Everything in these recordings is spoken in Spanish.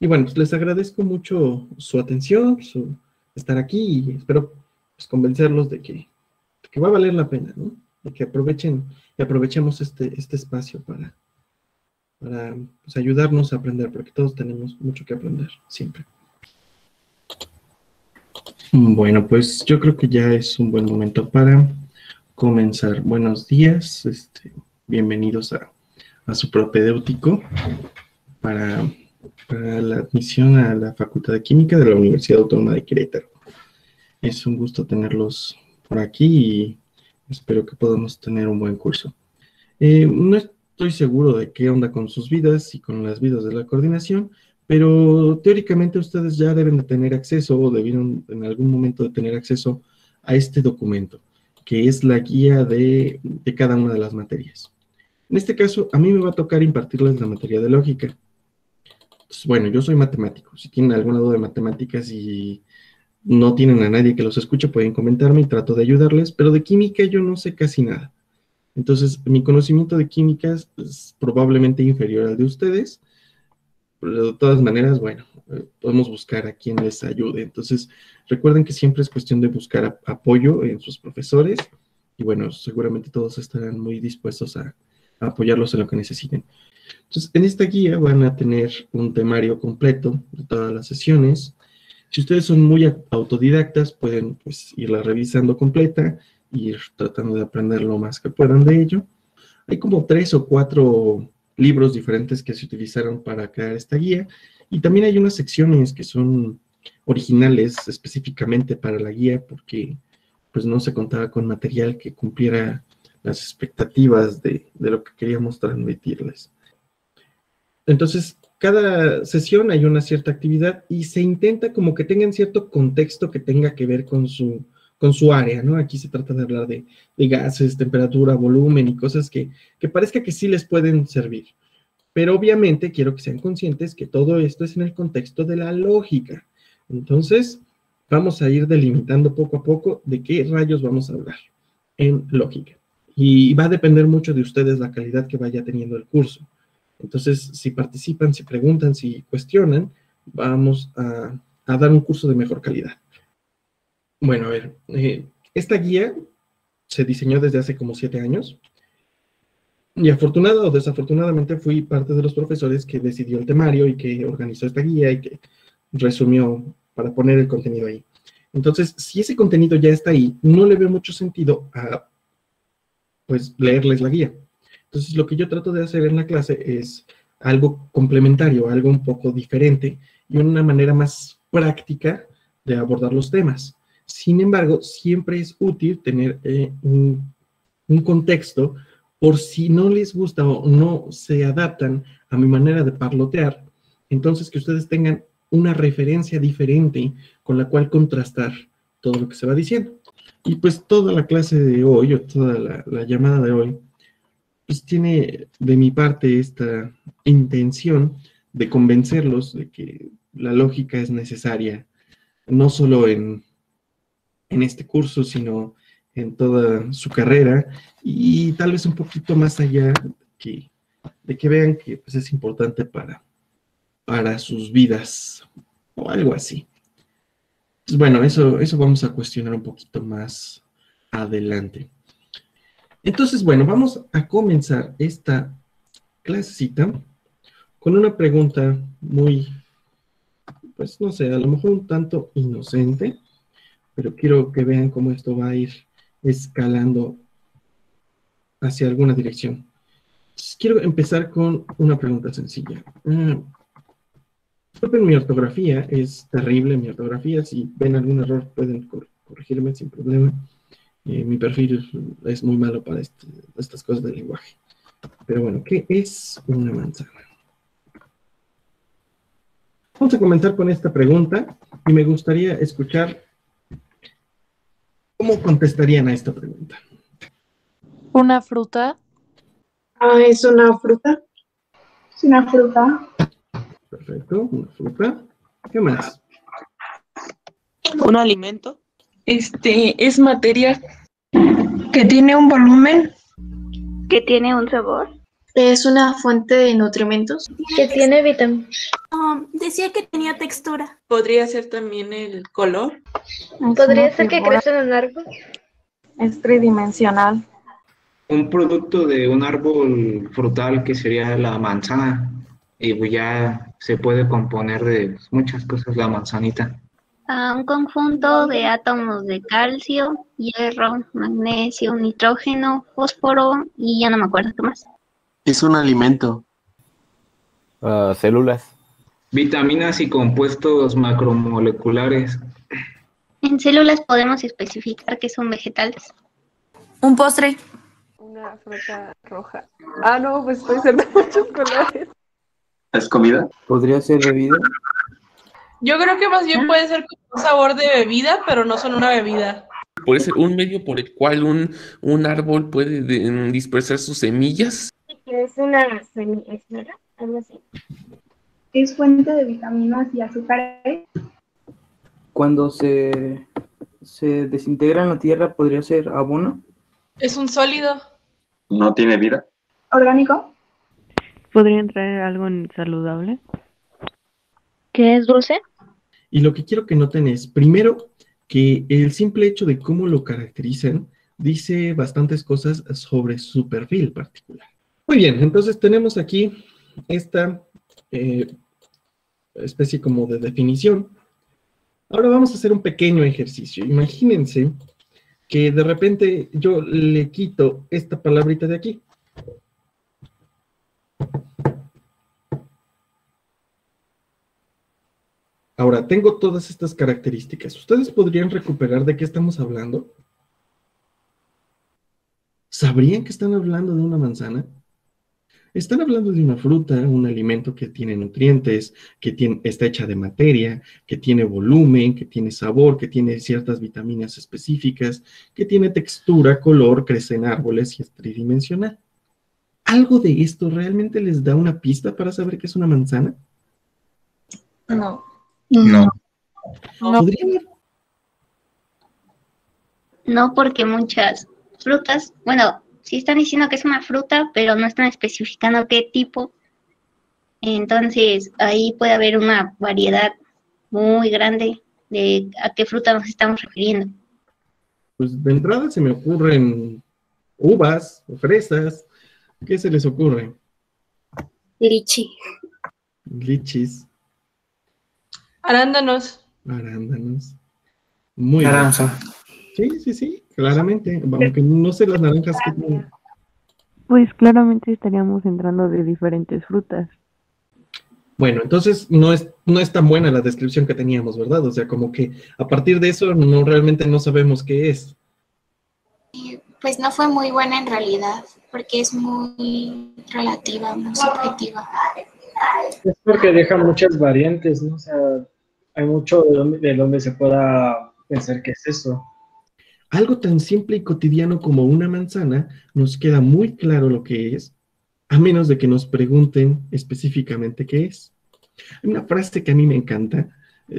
Y bueno, pues les agradezco mucho su atención, su estar aquí y espero pues, convencerlos de que va a valer la pena, ¿no? De que aprovechen y aprovechemos este espacio para pues, ayudarnos a aprender, porque todos tenemos mucho que aprender, siempre. Bueno, pues yo creo que ya es un buen momento para comenzar. Buenos días, bienvenidos a su propedéutico para la admisión a la Facultad de Química de la Universidad Autónoma de Querétaro. Es un gusto tenerlos por aquí y espero que podamos tener un buen curso. No estoy seguro de qué onda con sus vidas y con las vidas de la coordinación, pero teóricamente ustedes ya deben de tener acceso o debieron en algún momento de tener acceso a este documento, que es la guía de cada una de las materias. En este caso, a mí me va a tocar impartirles la materia de lógica. Entonces, bueno, yo soy matemático. Si tienen alguna duda de matemáticas y no tienen a nadie que los escuche, pueden comentarme y trato de ayudarles, pero de química yo no sé casi nada. Entonces, mi conocimiento de químicas es probablemente inferior al de ustedes, pero de todas maneras, bueno, podemos buscar a quien les ayude. Entonces, recuerden que siempre es cuestión de buscar apoyo en sus profesores y bueno, seguramente todos estarán muy dispuestos a apoyarlos en lo que necesiten. Entonces, en esta guía van a tener un temario completo de todas las sesiones. Si ustedes son muy autodidactas, pueden pues, irla revisando completa, ir tratando de aprender lo más que puedan de ello. Hay como 3 o 4 libros diferentes que se utilizaron para crear esta guía, y también hay unas secciones que son originales específicamente para la guía, porque pues no se contaba con material que cumpliera las expectativas de lo que queríamos transmitirles. Entonces, cada sesión hay una cierta actividad y se intenta como que tengan cierto contexto que tenga que ver con su área, ¿no? Aquí se trata de hablar de gases, temperatura, volumen y cosas que parezca que sí les pueden servir. Pero obviamente quiero que sean conscientes que todo esto es en el contexto de la lógica. Entonces, vamos a ir delimitando poco a poco de qué rayos vamos a hablar en lógica. Y va a depender mucho de ustedes la calidad que vaya teniendo el curso. Entonces, si participan, si preguntan, si cuestionan, vamos a dar un curso de mejor calidad. Bueno, a ver, esta guía se diseñó desde hace como 7 años y afortunada o desafortunadamente fui parte de los profesores que decidió el temario y que organizó esta guía y que resumió para poner el contenido ahí. Entonces, si ese contenido ya está ahí, no le veo mucho sentido a, pues, leerles la guía. Entonces, lo que yo trato de hacer en la clase es algo complementario, algo un poco diferente y una manera más práctica de abordar los temas. Sin embargo, siempre es útil tener un contexto por si no les gusta o no se adaptan a mi manera de parlotear, entonces que ustedes tengan una referencia diferente con la cual contrastar todo lo que se va diciendo. Y pues toda la clase de hoy, o toda la llamada de hoy, pues tiene de mi parte esta intención de convencerlos de que la lógica es necesaria, no solo en este curso, sino en toda su carrera, y tal vez un poquito más allá de que vean que pues, es importante para sus vidas, o algo así. Pues bueno, eso vamos a cuestionar un poquito más adelante. Entonces, bueno, vamos a comenzar esta clasecita con una pregunta muy, pues no sé, a lo mejor un tanto inocente, pero quiero que vean cómo esto va a ir escalando hacia alguna dirección. Entonces, quiero empezar con una pregunta sencilla. Disculpen mi ortografía, es terrible mi ortografía. Si ven algún error pueden corregirme sin problema. Mi perfil es muy malo para estas cosas del lenguaje. Pero bueno, ¿qué es una manzana? Vamos a comenzar con esta pregunta y me gustaría escuchar cómo contestarían a esta pregunta. ¿Una fruta? ¿Es una fruta? Es una fruta. Perfecto, una fruta. ¿Qué más? ¿Un alimento? Es materia que tiene un volumen. ¿Que tiene un sabor? Es una fuente de nutrimentos. Que tiene vitaminas. Decía que tenía textura. Podría ser también el color. Podría ser que crece en un árbol. Es tridimensional. Un producto de un árbol frutal que sería la manzana. Y pues ya se puede componer de muchas cosas la manzanita. Un conjunto de átomos de calcio, hierro, magnesio, nitrógeno, fósforo y ya no me acuerdo qué más. Es un alimento. Células. Vitaminas y compuestos macromoleculares. En células podemos especificar que son vegetales. Un postre. Una fruta roja. No, pues estoy diciendo muchos colores. ¿Es comida? ¿Podría ser bebida? Yo creo que más bien puede ser como un sabor de bebida, pero no son una bebida. Puede ser un medio por el cual un árbol puede dispersar sus semillas. Es una semilla, ¿verdad? Algo así. Es fuente de vitaminas y azúcares. Cuando se desintegra en la tierra, ¿podría ser abono? Es un sólido. ¿No tiene vida? Orgánico. ¿Podría entrar algo en saludable? ¿Qué es dulce? Y lo que quiero que noten es, primero, que el simple hecho de cómo lo caracterizan dice bastantes cosas sobre su perfil particular. Muy bien, entonces tenemos aquí esta especie como de definición. Ahora vamos a hacer un pequeño ejercicio. Imagínense que de repente yo le quito esta palabrita de aquí. Ahora, tengo todas estas características. ¿Ustedes podrían recuperar de qué estamos hablando? ¿Sabrían que están hablando de una manzana? Están hablando de una fruta, un alimento que tiene nutrientes, está hecha de materia, que tiene volumen, que tiene sabor, que tiene ciertas vitaminas específicas, que tiene textura, color, crece en árboles y es tridimensional. ¿Algo de esto realmente les da una pista para saber qué es una manzana? No. No. ¿Podrían? No, porque muchas frutas, bueno, sí están diciendo que es una fruta, pero no están especificando qué tipo. Entonces, ahí puede haber una variedad muy grande de a qué fruta nos estamos refiriendo. Pues de entrada se me ocurren uvas o fresas. ¿Qué se les ocurre? Lichi. Lichis. Arándanos. Arándanos. Muy Naranja. bien. Sí, claramente. Aunque no sé las naranjas que tienen. Pues claramente estaríamos entrando de diferentes frutas. Bueno, entonces no es tan buena la descripción que teníamos, ¿verdad? O sea, como que a partir de eso realmente no sabemos qué es. Pues no fue muy buena en realidad, porque es muy relativa, muy subjetiva. Es porque deja muchas variantes, ¿no? O sea, hay mucho de donde se pueda pensar que es eso. Algo tan simple y cotidiano como una manzana nos queda muy claro lo que es, a menos de que nos pregunten específicamente qué es. Hay una frase que a mí me encanta.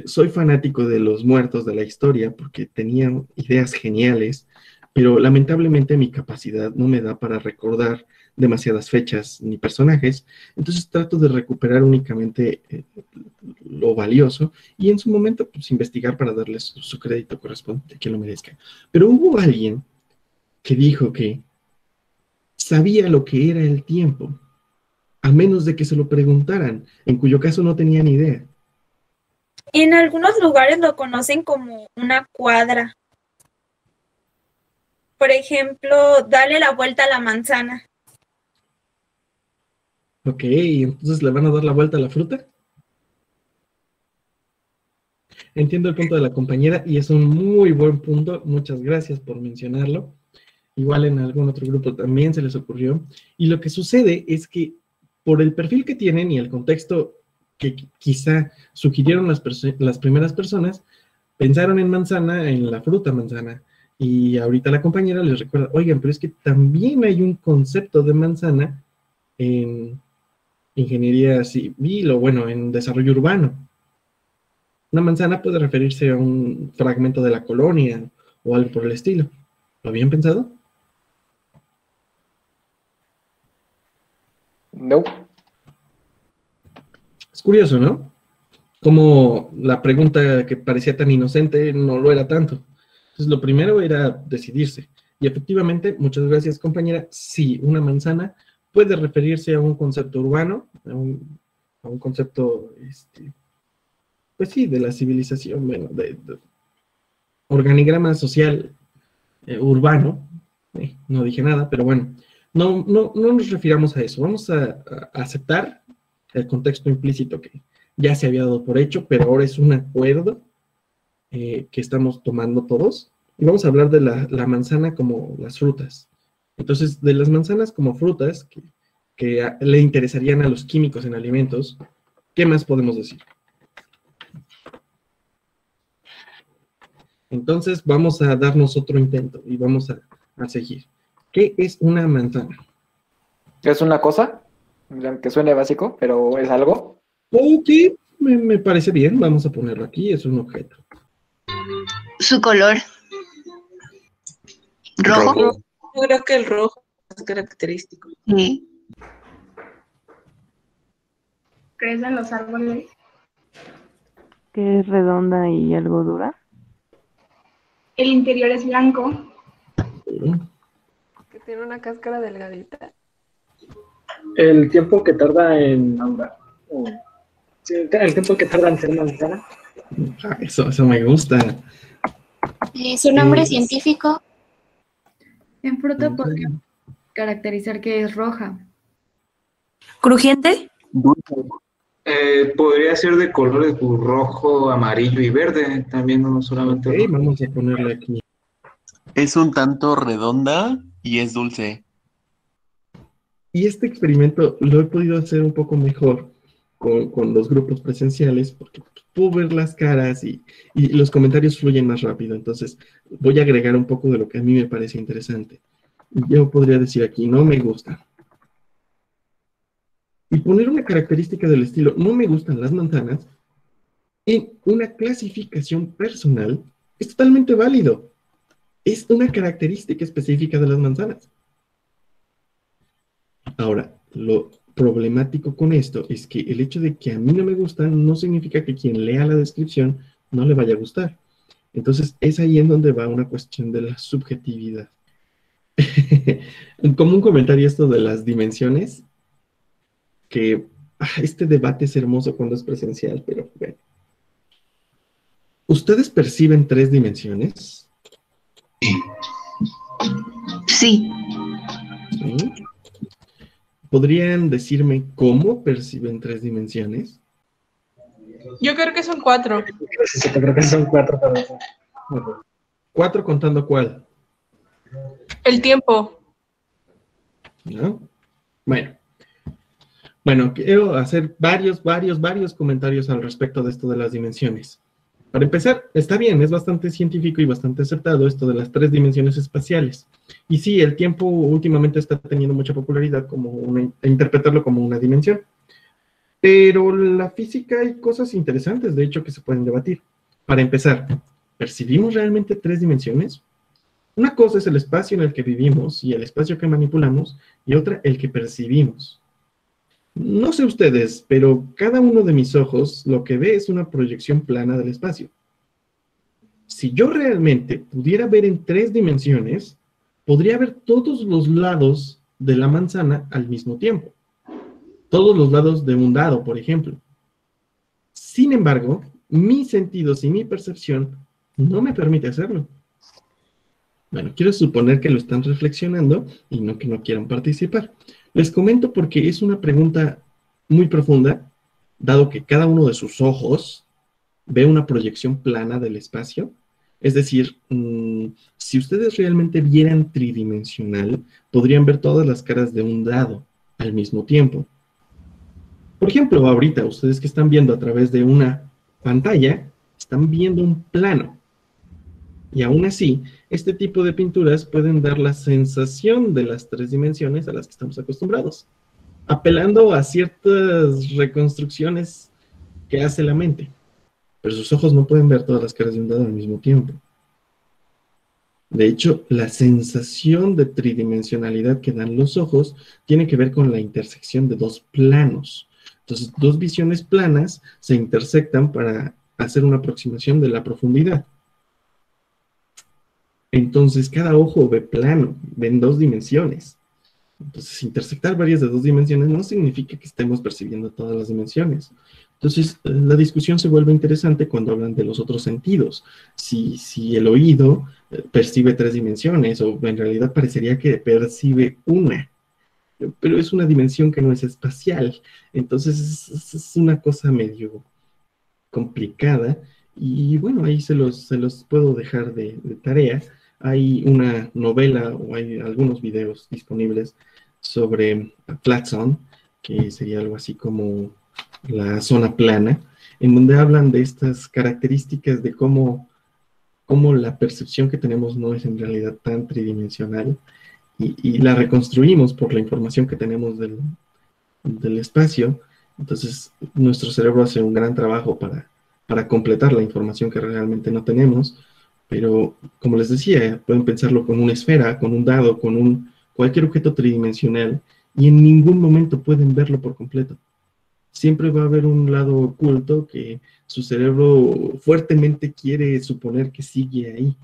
Soy fanático de los muertos de la historia porque tenían ideas geniales, pero lamentablemente mi capacidad no me da para recordar demasiadas fechas ni personajes, entonces trato de recuperar únicamente lo valioso y en su momento pues investigar para darles su crédito correspondiente, que lo merezca. Pero hubo alguien que dijo que sabía lo que era el tiempo, a menos de que se lo preguntaran, en cuyo caso no tenían idea. En algunos lugares lo conocen como una cuadra. Por ejemplo, dale la vuelta a la manzana. Ok, entonces le van a dar la vuelta a la fruta. Entiendo el punto de la compañera y es un muy buen punto. Muchas gracias por mencionarlo. Igual en algún otro grupo también se les ocurrió. Y lo que sucede es que por el perfil que tienen y el contexto que quizá sugirieron las primeras personas, pensaron en manzana, en la fruta manzana. Y ahorita la compañera les recuerda, oigan, pero es que también hay un concepto de manzana en ingeniería civil o bueno, en desarrollo urbano. Una manzana puede referirse a un fragmento de la colonia o algo por el estilo. ¿Lo habían pensado? No. Es curioso, ¿no? Como la pregunta que parecía tan inocente no lo era tanto. Entonces, lo primero era decidirse. Y efectivamente, muchas gracias, compañera, sí, una manzana puede referirse a un concepto urbano, a un concepto, pues sí, de la civilización, bueno, de organigrama social urbano. No dije nada, pero bueno, no nos refiramos a eso. Vamos a aceptar el contexto implícito que ya se había dado por hecho, pero ahora es un acuerdo que estamos tomando todos. Y vamos a hablar de la manzana como las frutas. Entonces, de las manzanas como frutas que le interesarían a los químicos en alimentos, ¿qué más podemos decir? Entonces, vamos a darnos otro intento y vamos a seguir. ¿Qué es una manzana? ¿Es una cosa? Que suene básico, pero ¿es algo? Ok, me parece bien. Vamos a ponerlo aquí. Es un objeto. Su color. ¿Rojo? Yo creo que el rojo es característico. Sí. ¿Crecen los árboles? Que es redonda y algo dura. El interior es blanco. Que tiene una cáscara delgadita. El tiempo que tarda en madurar. Sí, el tiempo que tarda en ser manzana. Eso me gusta. ¿Su nombre científico? En fruta podríamos caracterizar que es roja. ¿Crujiente? Podría ser de colores rojo, amarillo y verde, también no solamente rojo. Vamos a ponerle aquí. Es un tanto redonda y es dulce. Y este experimento lo he podido hacer un poco mejor con los grupos presenciales, porque puedo ver las caras y los comentarios fluyen más rápido. Entonces, voy a agregar un poco de lo que a mí me parece interesante. Yo podría decir aquí, no me gusta. Y poner una característica del estilo, no me gustan las manzanas, en una clasificación personal, es totalmente válido. Es una característica específica de las manzanas. Ahora, lo problemático con esto es que el hecho de que a mí no me gustan no significa que quien lea la descripción no le vaya a gustar. Entonces, es ahí en donde va una cuestión de la subjetividad. Como un comentario esto de las dimensiones, que este debate es hermoso cuando es presencial, pero bueno. ¿Ustedes perciben 3 dimensiones? Sí. ¿Sí? ¿Podrían decirme cómo perciben 3 dimensiones? Yo creo que son 4. Sí, creo que son 4 para eso. 4 contando cuál. El tiempo. ¿No? Bueno, quiero hacer varios comentarios al respecto de esto de las dimensiones. Para empezar, está bien, es bastante científico y bastante acertado esto de las 3 dimensiones espaciales. Y sí, el tiempo últimamente está teniendo mucha popularidad como interpretarlo como una dimensión. Pero la física hay cosas interesantes, de hecho, que se pueden debatir. Para empezar, ¿percibimos realmente 3 dimensiones? Una cosa es el espacio en el que vivimos y el espacio que manipulamos, y otra el que percibimos. No sé ustedes, pero cada uno de mis ojos lo que ve es una proyección plana del espacio. Si yo realmente pudiera ver en 3 dimensiones, podría ver todos los lados de la manzana al mismo tiempo. Todos los lados de un dado, por ejemplo. Sin embargo, mis sentidos y mi percepción no me permite hacerlo. Bueno, quiero suponer que lo están reflexionando y no que no quieran participar. Les comento porque es una pregunta muy profunda, dado que cada uno de sus ojos ve una proyección plana del espacio. Es decir, si ustedes realmente vieran tridimensional, podrían ver todas las caras de un dado al mismo tiempo. Por ejemplo, ahorita, ustedes que están viendo a través de una pantalla, están viendo un plano. Y aún así, este tipo de pinturas pueden dar la sensación de las 3 dimensiones a las que estamos acostumbrados, apelando a ciertas reconstrucciones que hace la mente. Pero sus ojos no pueden ver todas las caras de un dado al mismo tiempo. De hecho, la sensación de tridimensionalidad que dan los ojos tiene que ver con la intersección de dos planos. Entonces, dos visiones planas se intersectan para hacer una aproximación de la profundidad. Entonces, cada ojo ve plano, ve en dos dimensiones. Entonces, intersectar varias de dos dimensiones no significa que estemos percibiendo todas las dimensiones. Entonces, la discusión se vuelve interesante cuando hablan de los otros sentidos. Si el oído percibe tres dimensiones, o en realidad parecería que percibe una, pero es una dimensión que no es espacial. Entonces, es una cosa medio complicada. Y bueno, ahí se los puedo dejar de tarea. Hay una novela o hay algunos videos disponibles sobre Flat Zone, que sería algo así como la zona plana, en donde hablan de estas características de cómo la percepción que tenemos no es en realidad tan tridimensional y la reconstruimos por la información que tenemos del espacio. Entonces, nuestro cerebro hace un gran trabajo para completar la información que realmente no tenemos, pero como les decía, pueden pensarlo con una esfera, con un dado, con cualquier objeto tridimensional, y en ningún momento pueden verlo por completo. Siempre va a haber un lado oculto que su cerebro fuertemente quiere suponer que sigue ahí,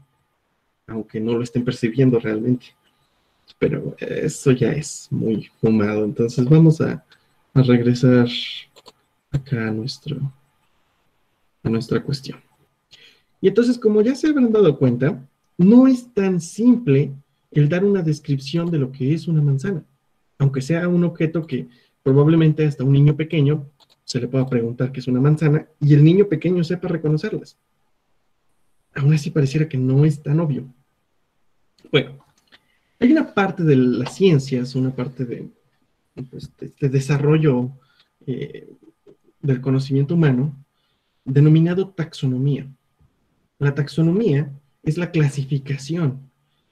aunque no lo estén percibiendo realmente. Pero eso ya es muy fumado, entonces vamos a regresar acá a nuestra cuestión. Y entonces, como ya se habrán dado cuenta, no es tan simple el dar una descripción de lo que es una manzana, aunque sea un objeto que probablemente hasta un niño pequeño se le pueda preguntar qué es una manzana y el niño pequeño sepa reconocerlas. Aún así pareciera que no es tan obvio. Bueno, hay una parte de las ciencias, una parte de desarrollo del conocimiento humano denominado taxonomía. La taxonomía es la clasificación.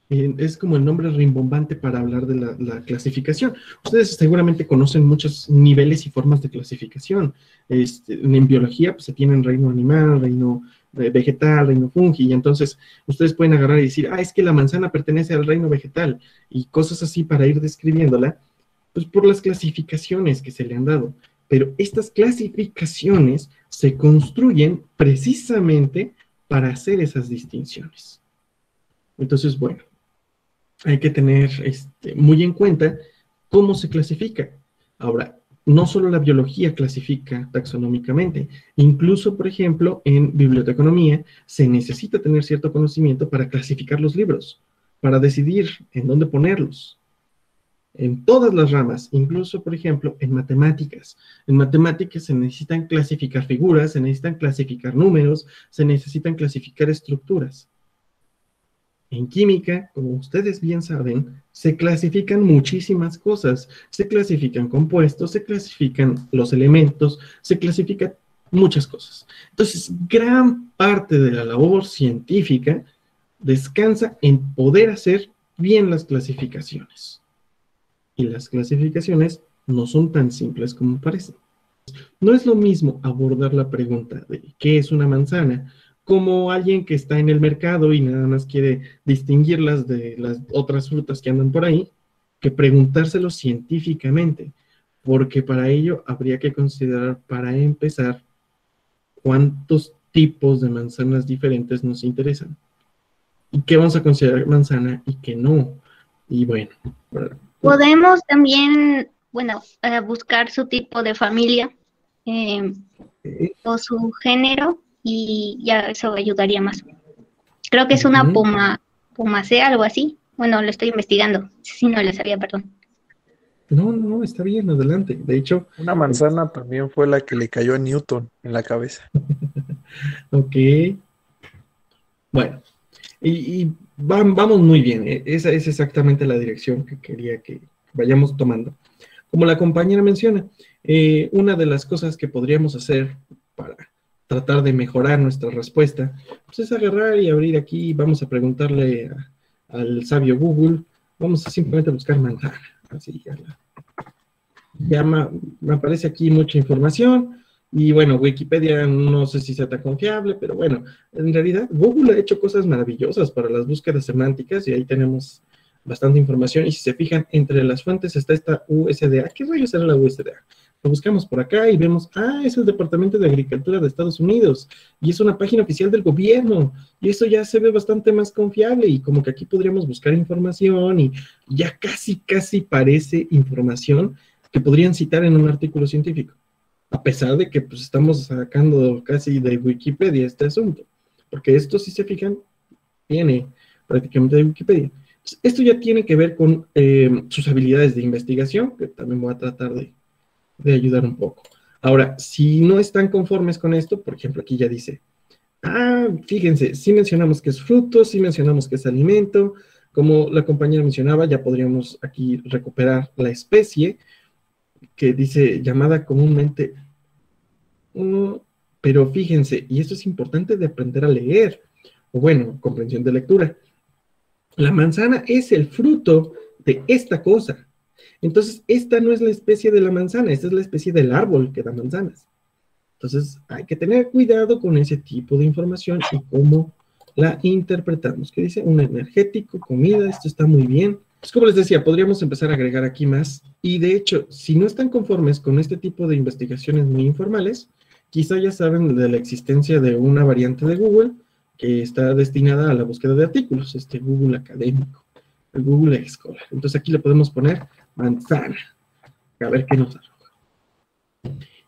Es como el nombre rimbombante para hablar de la clasificación. Ustedes seguramente conocen muchos niveles y formas de clasificación. En biología pues, se tienen reino animal, reino vegetal, reino fungi, y entonces ustedes pueden agarrar y decir, es que la manzana pertenece al reino vegetal, y cosas así para ir describiéndola, pues por las clasificaciones que se le han dado. Pero estas clasificaciones se construyen precisamente para hacer esas distinciones. Entonces, bueno, hay que tener muy en cuenta cómo se clasifica. Ahora, no solo la biología clasifica taxonómicamente, incluso, por ejemplo, en biblioteconomía se necesita tener cierto conocimiento para clasificar los libros, para decidir en dónde ponerlos. En todas las ramas, incluso, por ejemplo, en matemáticas. En matemáticas se necesitan clasificar figuras, se necesitan clasificar números, se necesitan clasificar estructuras. En química, como ustedes bien saben, se clasifican muchísimas cosas. Se clasifican compuestos, se clasifican los elementos, se clasifican muchas cosas. Entonces, gran parte de la labor científica descansa en poder hacer bien las clasificaciones. Y las clasificaciones no son tan simples como parecen. No es lo mismo abordar la pregunta de ¿qué es una manzana? Como alguien que está en el mercado y nada más quiere distinguirlas de las otras frutas que andan por ahí, que preguntárselo científicamente, porque para ello habría que considerar, para empezar, cuántos tipos de manzanas diferentes nos interesan, y qué vamos a considerar manzana y qué no. Y bueno, podemos también, buscar su tipo de familia o su género, y ya eso ayudaría más. Creo que es una pomacea, algo así. Bueno, lo estoy investigando, si no le sabía, perdón. No, está bien, adelante. De hecho, una manzana también fue la que le cayó a Newton en la cabeza. Ok. Bueno, y vamos muy bien. Esa es exactamente la dirección que quería que vayamos tomando. Como la compañera menciona, una de las cosas que podríamos hacer para tratar de mejorar nuestra respuesta, pues es agarrar y abrir aquí, vamos a preguntarle al sabio Google, vamos a simplemente buscar manzana, así ya me aparece aquí mucha información, Y bueno, Wikipedia no sé si sea tan confiable, pero bueno, en realidad Google ha hecho cosas maravillosas para las búsquedas semánticas y ahí tenemos bastante información. Y si se fijan, entre las fuentes está esta USDA. ¿Qué rayos era la USDA? Lo buscamos por acá y vemos, es el Departamento de Agricultura de Estados Unidos y es una página oficial del gobierno y eso ya se ve bastante más confiable y como que aquí podríamos buscar información y ya casi parece información que podrían citar en un artículo científico, a pesar de que pues estamos sacando casi de Wikipedia este asunto, porque esto, si se fijan, viene prácticamente de Wikipedia. Entonces, esto ya tiene que ver con sus habilidades de investigación, que también voy a tratar de ayudar un poco. Ahora, si no están conformes con esto, por ejemplo, aquí ya dice, fíjense, sí mencionamos que es fruto, sí mencionamos que es alimento, como la compañera mencionaba, ya podríamos aquí recuperar la especie, que dice llamada comúnmente, pero fíjense, y esto es importante de aprender a leer, o bueno, comprensión de lectura, la manzana es el fruto de esta cosa. Entonces, esta no es la especie de la manzana, esta es la especie del árbol que da manzanas. Entonces, hay que tener cuidado con ese tipo de información y cómo la interpretamos. ¿Qué dice? Un energético, comida, esto está muy bien. Pues como les decía, podríamos empezar a agregar aquí más. Y de hecho, si no están conformes con este tipo de investigaciones muy informales, quizá ya saben de la existencia de una variante de Google que está destinada a la búsqueda de artículos, Google académico, el Google Scholar. Entonces aquí le podemos poner manzana, a ver qué nos arroja.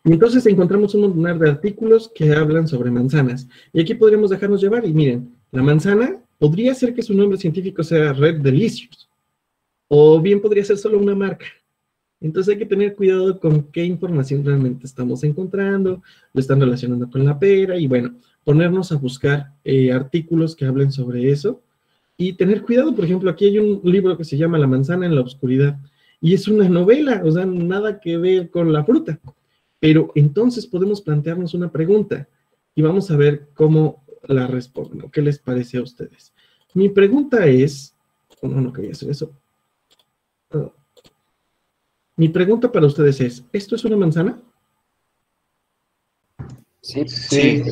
Y entonces encontramos un montón de artículos que hablan sobre manzanas. Y aquí podríamos dejarnos llevar, y miren, la manzana podría ser que su nombre científico sea Red Delicious, o bien podría ser solo una marca. Entonces hay que tener cuidado con qué información realmente estamos encontrando, lo están relacionando con la pera, y bueno, ponernos a buscar artículos que hablen sobre eso, y tener cuidado. Por ejemplo, aquí hay un libro que se llama La manzana en la oscuridad, y es una novela, o sea, nada que ver con la fruta. Pero entonces podemos plantearnos una pregunta, y vamos a ver cómo la responden, ¿o qué les parece a ustedes? Mi pregunta es, no quería hacer eso. Mi pregunta para ustedes es, ¿esto es una manzana? Sí.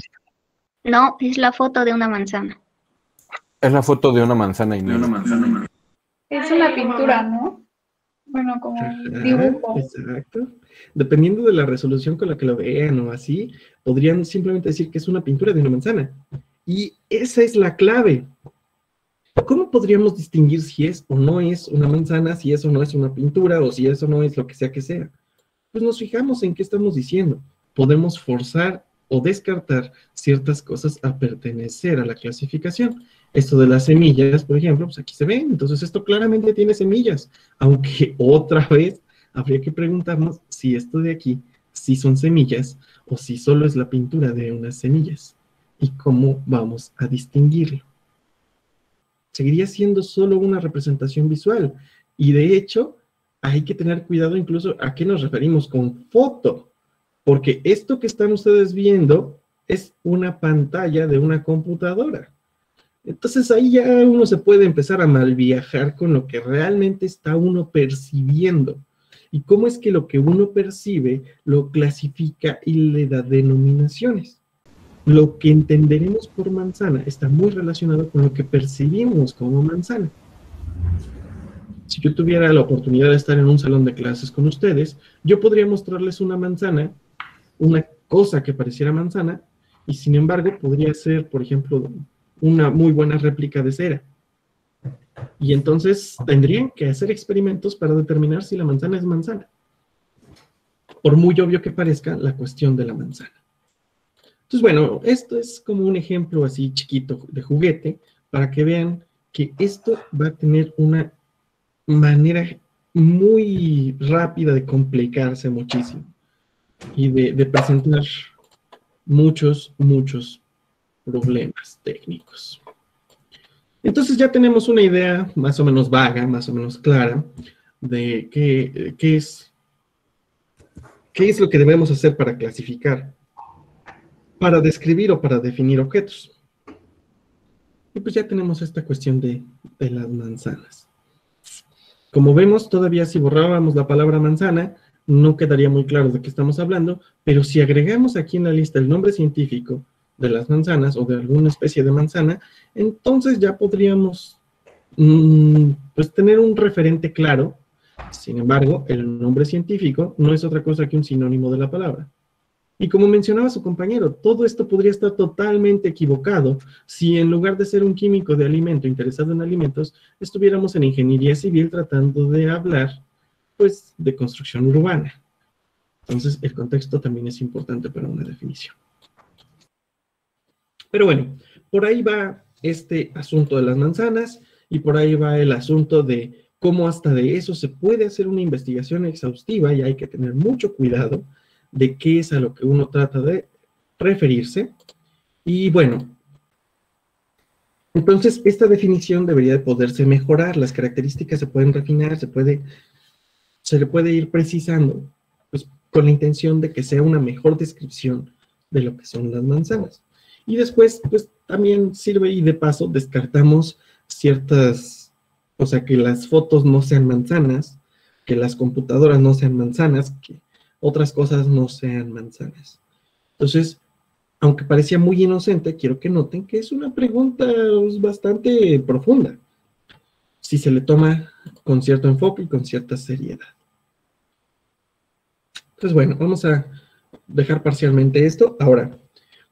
No, es la foto de una manzana. Es la foto de una manzana y no una manzana. Es una pintura, ¿no? Bueno, como un dibujo. Exacto. Dependiendo de la resolución con la que lo vean o así, podrían simplemente decir que es una pintura de una manzana. Y esa es la clave. ¿Cómo podríamos distinguir si es o no es una manzana, si eso no es una pintura, o si eso no es lo que sea que sea? Pues nos fijamos en qué estamos diciendo. Podemos forzar o descartar ciertas cosas a pertenecer a la clasificación. Esto de las semillas, por ejemplo, pues aquí se ven. Entonces esto claramente tiene semillas, aunque otra vez habría que preguntarnos si esto de aquí sí son semillas o si solo es la pintura de unas semillas. ¿Y cómo vamos a distinguirlo? Seguiría siendo solo una representación visual. Y de hecho, hay que tener cuidado incluso a qué nos referimos con foto. Porque esto que están ustedes viendo es una pantalla de una computadora. Entonces ahí ya uno se puede empezar a malviajar con lo que realmente está uno percibiendo. Y cómo es que lo que uno percibe lo clasifica y le da denominaciones. Lo que entenderemos por manzana está muy relacionado con lo que percibimos como manzana. Si yo tuviera la oportunidad de estar en un salón de clases con ustedes, yo podría mostrarles una manzana, una cosa que pareciera manzana, y sin embargo podría ser, por ejemplo, una muy buena réplica de cera. Y entonces tendrían que hacer experimentos para determinar si la manzana es manzana. Por muy obvio que parezca la cuestión de la manzana. Entonces, bueno, esto es como un ejemplo así chiquito de juguete para que vean que esto va a tener una manera muy rápida de complicarse muchísimo y de presentar muchos problemas técnicos. Entonces ya tenemos una idea más o menos vaga, más o menos clara de qué es lo que debemos hacer para clasificar, para describir o para definir objetos. Y pues ya tenemos esta cuestión de las manzanas. Como vemos, todavía si borrábamos la palabra manzana, no quedaría muy claro de qué estamos hablando, pero si agregamos aquí en la lista el nombre científico de las manzanas o de alguna especie de manzana, entonces ya podríamos pues tener un referente claro. Sin embargo, el nombre científico no es otra cosa que un sinónimo de la palabra. Y como mencionaba su compañero, todo esto podría estar totalmente equivocado si en lugar de ser un químico de alimento interesado en alimentos, estuviéramos en ingeniería civil tratando de hablar, pues, de construcción urbana. Entonces, el contexto también es importante para una definición. Pero bueno, por ahí va este asunto de las manzanas y por ahí va el asunto de cómo hasta de eso se puede hacer una investigación exhaustiva y hay que tener mucho cuidado de qué es a lo que uno trata de referirse. Y bueno, entonces esta definición debería de poderse mejorar, las características se pueden refinar, se le puede ir precisando, pues con la intención de que sea una mejor descripción de lo que son las manzanas. Y después, pues también sirve y de paso descartamos ciertas, o sea, que las fotos no sean manzanas, que las computadoras no sean manzanas, que otras cosas no sean manzanas. Entonces, aunque parecía muy inocente, quiero que noten que es una pregunta bastante profunda, si se le toma con cierto enfoque y con cierta seriedad. Entonces, bueno, vamos a dejar parcialmente esto. Ahora,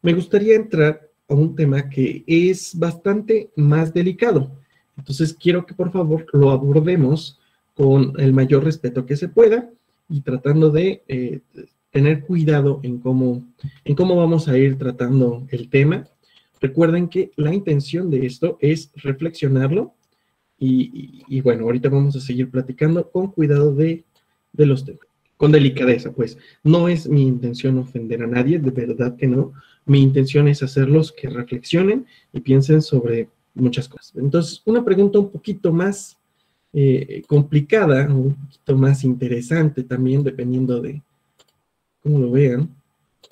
me gustaría entrar a un tema que es bastante más delicado. Entonces, quiero que por favor lo abordemos con el mayor respeto que se pueda y tratando de tener cuidado en cómo vamos a ir tratando el tema. Recuerden que la intención de esto es reflexionarlo y bueno, ahorita vamos a seguir platicando con cuidado de los temas, con delicadeza, pues. No es mi intención ofender a nadie, de verdad que no. Mi intención es hacerlos que reflexionen y piensen sobre muchas cosas. Entonces, una pregunta un poquito más complicada, un poquito más interesante también, dependiendo de cómo lo vean,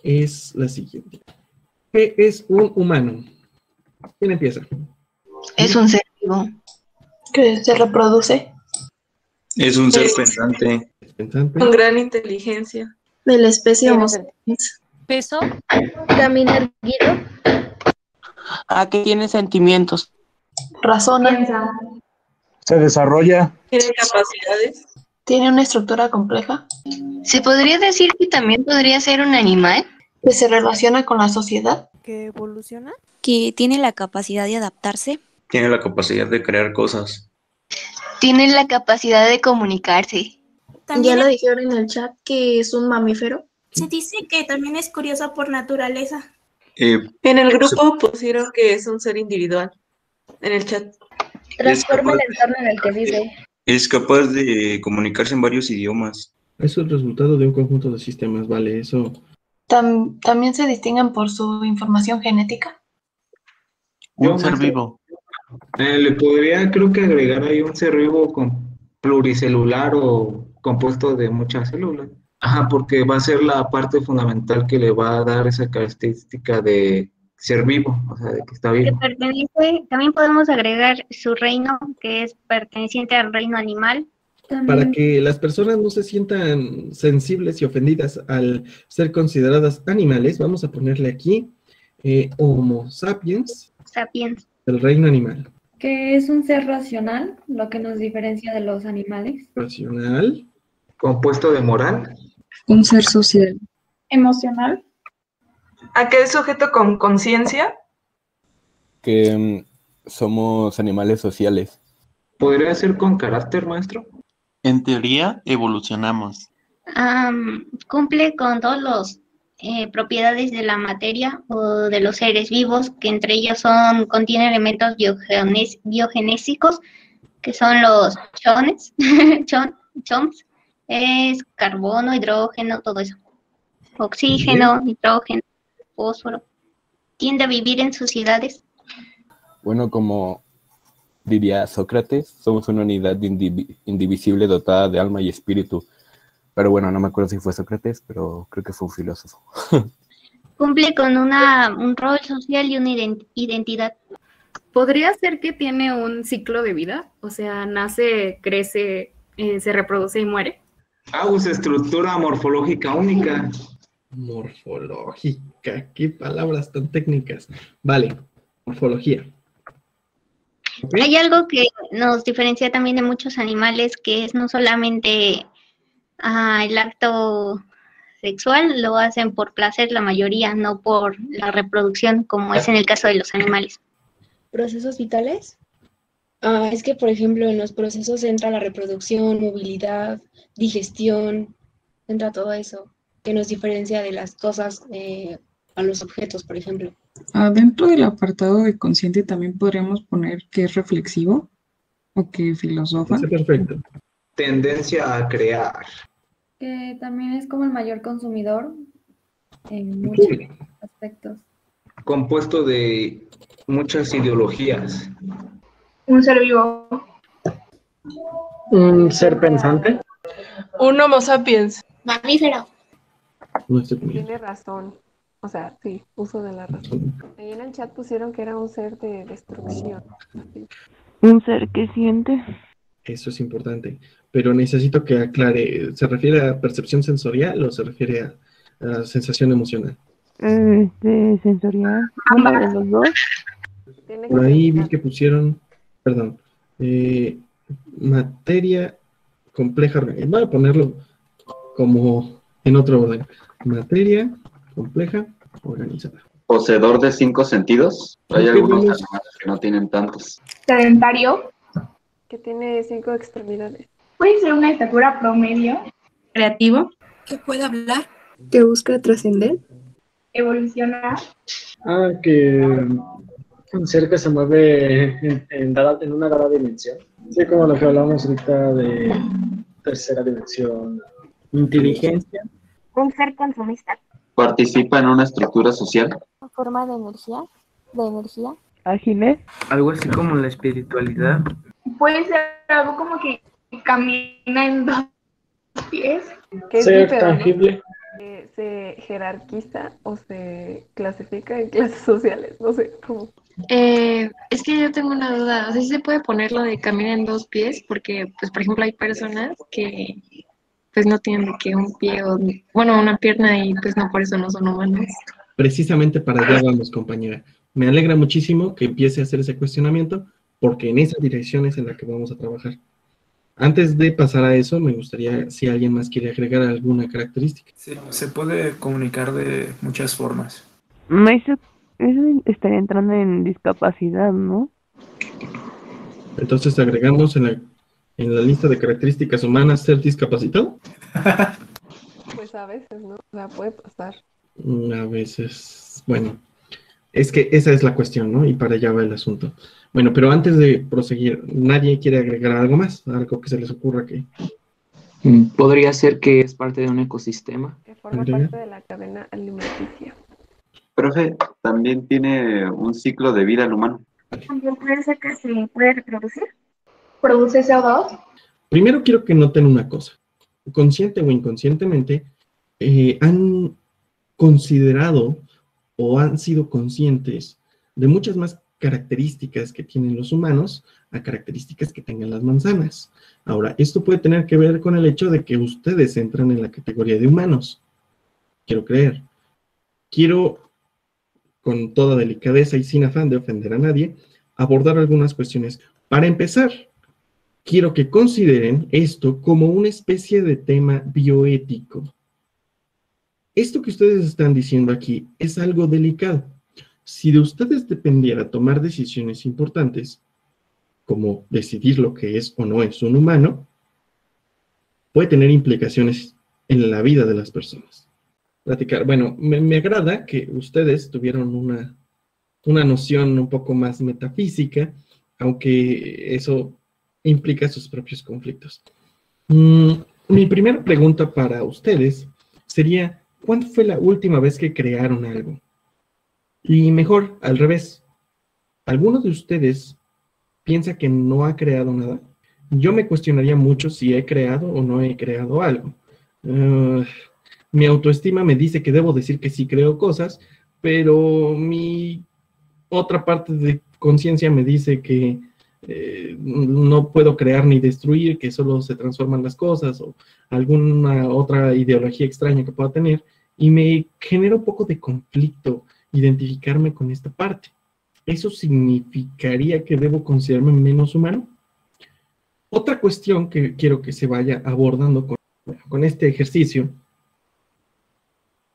es la siguiente. ¿Qué es un humano? ¿Quién empieza? Es un ser vivo. Que se reproduce. Es un ser pensante. Con gran inteligencia. De la especie Homo sapiens. Peso. Camina erguido. Que tiene sentimientos. Razona. Se desarrolla. Tiene capacidades. Tiene una estructura compleja. ¿Se podría decir que también podría ser un animal? Que se relaciona con la sociedad. Que evoluciona. Que tiene la capacidad de adaptarse. Tiene la capacidad de crear cosas. Tiene la capacidad de comunicarse. Ya lo dijeron en el chat que es un mamífero. Se dice que también es curioso por naturaleza. En el grupo pusieron que es un ser individual. En el chat. Transforma el entorno en el que vive. Es capaz de comunicarse en varios idiomas. Eso es el resultado de un conjunto de sistemas, vale, eso. También se distinguen por su información genética. Un ser vivo. Le podría, creo que agregar ahí un ser vivo con pluricelular o compuesto de muchas células. Ajá, porque va a ser la parte fundamental que le va a dar esa característica de ser vivo, o sea, de que está vivo. Que pertenece, también podemos agregar su reino, que es perteneciente al reino animal. Para que las personas no se sientan sensibles y ofendidas al ser consideradas animales, vamos a ponerle aquí Homo sapiens. Sapiens. Del reino animal. Que es un ser racional, lo que nos diferencia de los animales. Racional. Compuesto de moral. Un ser social. Emocional. ¿Aquel sujeto con conciencia? Que somos animales sociales. ¿Podría ser con carácter, maestro? En teoría, evolucionamos. Cumple con todos los propiedades de la materia o de los seres vivos, que entre ellos contiene elementos biogenésicos, que son los chons, es carbono, hidrógeno, todo eso. Oxígeno, nitrógeno, fósforo. Tiende a vivir en sociedades. Bueno, como diría Sócrates, somos una unidad indivisible dotada de alma y espíritu. Pero bueno, no me acuerdo si fue Sócrates, pero creo que fue un filósofo. Cumple con un rol social y una identidad. ¿Podría ser que tiene un ciclo de vida? O sea, nace, crece, se reproduce y muere. Usa estructura morfológica única. Morfológica, qué palabras tan técnicas. Vale, morfología. ¿Okay? Hay algo que nos diferencia también de muchos animales, que es no solamente el acto sexual, lo hacen por placer la mayoría, no por la reproducción, como es en el caso de los animales. ¿Procesos vitales? Es que, por ejemplo, en los procesos entra la reproducción, movilidad, digestión, entra todo eso, que nos diferencia de las cosas a los objetos, por ejemplo. Dentro del apartado de consciente también podríamos poner que es reflexivo o que filosofa. Perfecto. Tendencia a crear. Que también es como el mayor consumidor en muchos aspectos. Compuesto de muchas ideologías. Un ser vivo. Un ser pensante. Un Homo sapiens. Mamífero. Tiene razón. O sea, sí, uso de la razón. Ahí en el chat pusieron que era un ser de destrucción. Un ser que siente. Eso es importante. Pero necesito que aclare, ¿se refiere a percepción sensorial o se refiere a sensación emocional? Sensorial. Uno de los dos. Por ahí vi que pusieron, perdón, materia compleja. Voy a ponerlo como en otro orden. Materia compleja organizada. Poseedor de 5 sentidos. Hay Ok, algunos vamos. animales que no tienen tantos. Sedentario. Que tiene 5 extremidades. Puede ser una estatura promedio. Creativo. ¿Que puede hablar? ¿Que busca trascender? Evolucionar. Que un ser que se mueve en una dada dimensión. Sí, como lo que hablamos ahorita de tercera dimensión. Inteligencia. Un ser consumista. Participa en una estructura social. Una forma de energía. Ágiles. Algo así como la espiritualidad. Puede ser algo como que camina en 2 pies. Que es Ser bípedo, ¿no? tangible. Se jerarquiza o se clasifica en clases sociales, no sé cómo. Es que yo tengo una duda, o sea, ¿sí se puede poner lo de caminar en 2 pies? Porque, pues, por ejemplo, hay personas que, pues, no tienen de que un pie o, bueno, una pierna y, pues, no, por eso no son humanos. Precisamente para allá vamos, compañera. Me alegra muchísimo que empiece a hacer ese cuestionamiento, porque en esa dirección es en la que vamos a trabajar. Antes de pasar a eso, me gustaría, si alguien más quiere agregar alguna característica. Se puede comunicar de muchas formas. Eso estaría entrando en discapacidad, ¿no? Entonces agregamos en la lista de características humanas ser discapacitado. Pues a veces, ¿no? O sea, puede pasar. A veces, bueno, es que esa es la cuestión, ¿no? Y para allá va el asunto. Bueno, pero antes de proseguir, ¿nadie quiere agregar algo más? Algo que se les ocurra que... Podría ser que es parte de un ecosistema. Que forma parte de la cadena alimenticia. Profe, también tiene un ciclo de vida el humano. También puede ser que se puede reproducir. Produce CO2. Primero quiero que noten una cosa. Consciente o inconscientemente, han considerado o han sido conscientes de muchas más características que tienen los humanos a características que tengan las manzanas. Ahora, esto puede tener que ver con el hecho de que ustedes entran en la categoría de humanos. Quiero creer. Quiero, con toda delicadeza y sin afán de ofender a nadie, abordar algunas cuestiones. Para empezar, quiero que consideren esto como una especie de tema bioético. Esto que ustedes están diciendo aquí es algo delicado. Si de ustedes dependiera tomar decisiones importantes, como decidir lo que es o no es un humano, puede tener implicaciones en la vida de las personas. Platicar. Bueno, me agrada que ustedes tuvieron una noción un poco más metafísica, aunque eso implica sus propios conflictos. Mi primera pregunta para ustedes sería, ¿cuándo fue la última vez que crearon algo? Y mejor, al revés, ¿alguno de ustedes piensa que no ha creado nada? Yo me cuestionaría mucho si he creado o no he creado algo. Mi autoestima me dice que debo decir que sí creo cosas, pero mi otra parte de conciencia me dice que no puedo crear ni destruir, que solo se transforman las cosas, o alguna otra ideología extraña que pueda tener, y me genera un poco de conflicto identificarme con esta parte. ¿Eso significaría que debo considerarme menos humano? Otra cuestión que quiero que se vaya abordando con este ejercicio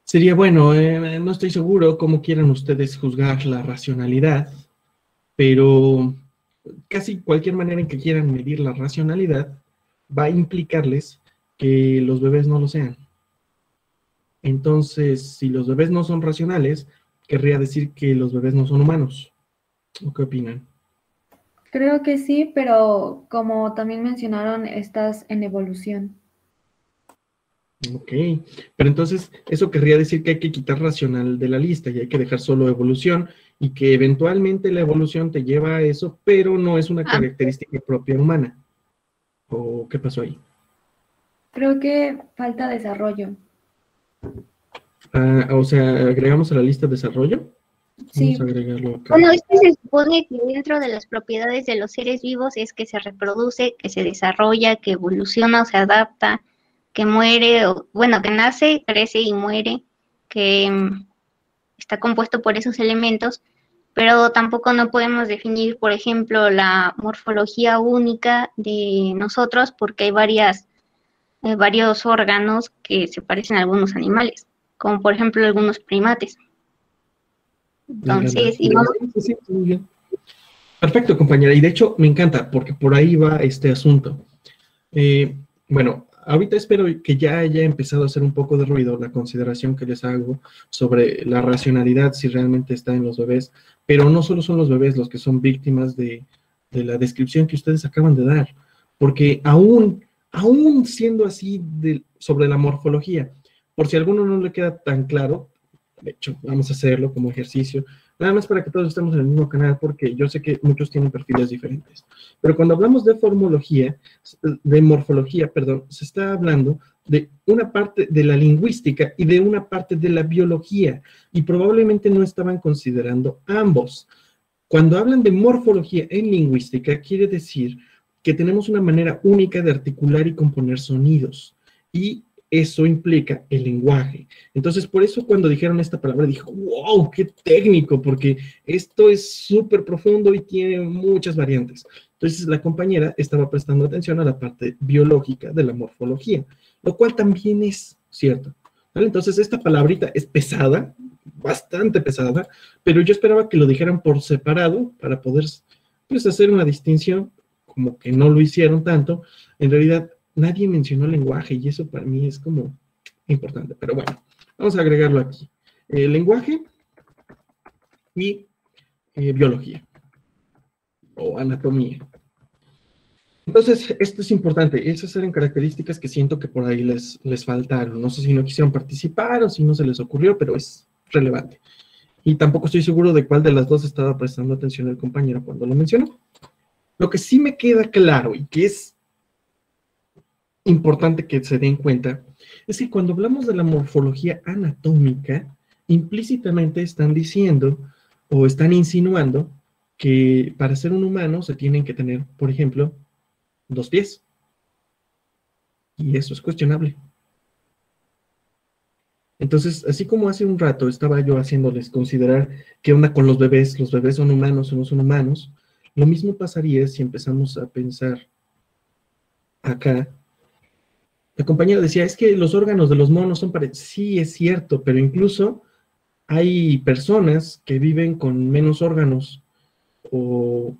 sería, bueno, no estoy seguro cómo quieran ustedes juzgar la racionalidad, pero casi cualquier manera en que quieran medir la racionalidad va a implicarles que los bebés no lo sean. Entonces, si los bebés no son racionales, querría decir que los bebés no son humanos. ¿O qué opinan? Creo que sí, pero como también mencionaron, estás en evolución. Ok, pero entonces eso querría decir que hay que quitar racional de la lista y hay que dejar solo evolución, y que eventualmente la evolución te lleva a eso, pero no es una característica propia humana. ¿O qué pasó ahí? Creo que falta desarrollo. O sea, ¿agregamos a la lista desarrollo? Sí. Vamos a agregarlo acá. Bueno, es que se supone que dentro de las propiedades de los seres vivos es que se reproduce, que se desarrolla, que evoluciona o se adapta, que muere, o bueno, que nace, crece y muere, que está compuesto por esos elementos, pero tampoco no podemos definir, por ejemplo, la morfología única de nosotros, porque hay varios órganos que se parecen a algunos animales, como por ejemplo algunos primates. Entonces, sí, muy bien. Perfecto, compañera, y de hecho me encanta, porque por ahí va este asunto. Bueno, ahorita espero que ya haya empezado a hacer un poco de ruido la consideración que les hago sobre la racionalidad, si realmente está en los bebés, pero no solo son los bebés los que son víctimas de la descripción que ustedes acaban de dar, porque aún siendo así sobre la morfología, por si a alguno no le queda tan claro, de hecho, vamos a hacerlo como ejercicio, nada más para que todos estemos en el mismo canal, porque yo sé que muchos tienen perfiles diferentes. Pero cuando hablamos de morfología, se está hablando de una parte de la lingüística y de una parte de la biología, y probablemente no estaban considerando ambos. Cuando hablan de morfología en lingüística, quiere decir que tenemos una manera única de articular y componer sonidos, y eso implica el lenguaje. Entonces, por eso cuando dijeron esta palabra, dije, wow, qué técnico, porque esto es súper profundo y tiene muchas variantes. Entonces, la compañera estaba prestando atención a la parte biológica de la morfología, lo cual también es cierto, ¿vale? Entonces, esta palabrita es pesada, bastante pesada, pero yo esperaba que lo dijeran por separado para poder, pues, hacer una distinción, como que no lo hicieron tanto. En realidad, nadie mencionó lenguaje y eso para mí es como importante, pero bueno, vamos a agregarlo aquí. Lenguaje y biología o anatomía. Entonces, esto es importante. Esas eran características que siento que por ahí les faltaron. No sé si no quisieron participar o si no se les ocurrió, pero es relevante. Y tampoco estoy seguro de cuál de las dos estaba prestando atención el compañero cuando lo mencionó. Lo que sí me queda claro y que es importante que se den cuenta es que cuando hablamos de la morfología anatómica, implícitamente están diciendo o están insinuando que para ser un humano se tienen que tener, por ejemplo, 2 pies. Y eso es cuestionable. Entonces, así como hace un rato estaba yo haciéndoles considerar qué onda con los bebés son humanos o no son humanos, lo mismo pasaría si empezamos a pensar acá. La compañera decía, es que los órganos de los monos son parecidos. Sí, es cierto, pero incluso hay personas que viven con menos órganos, o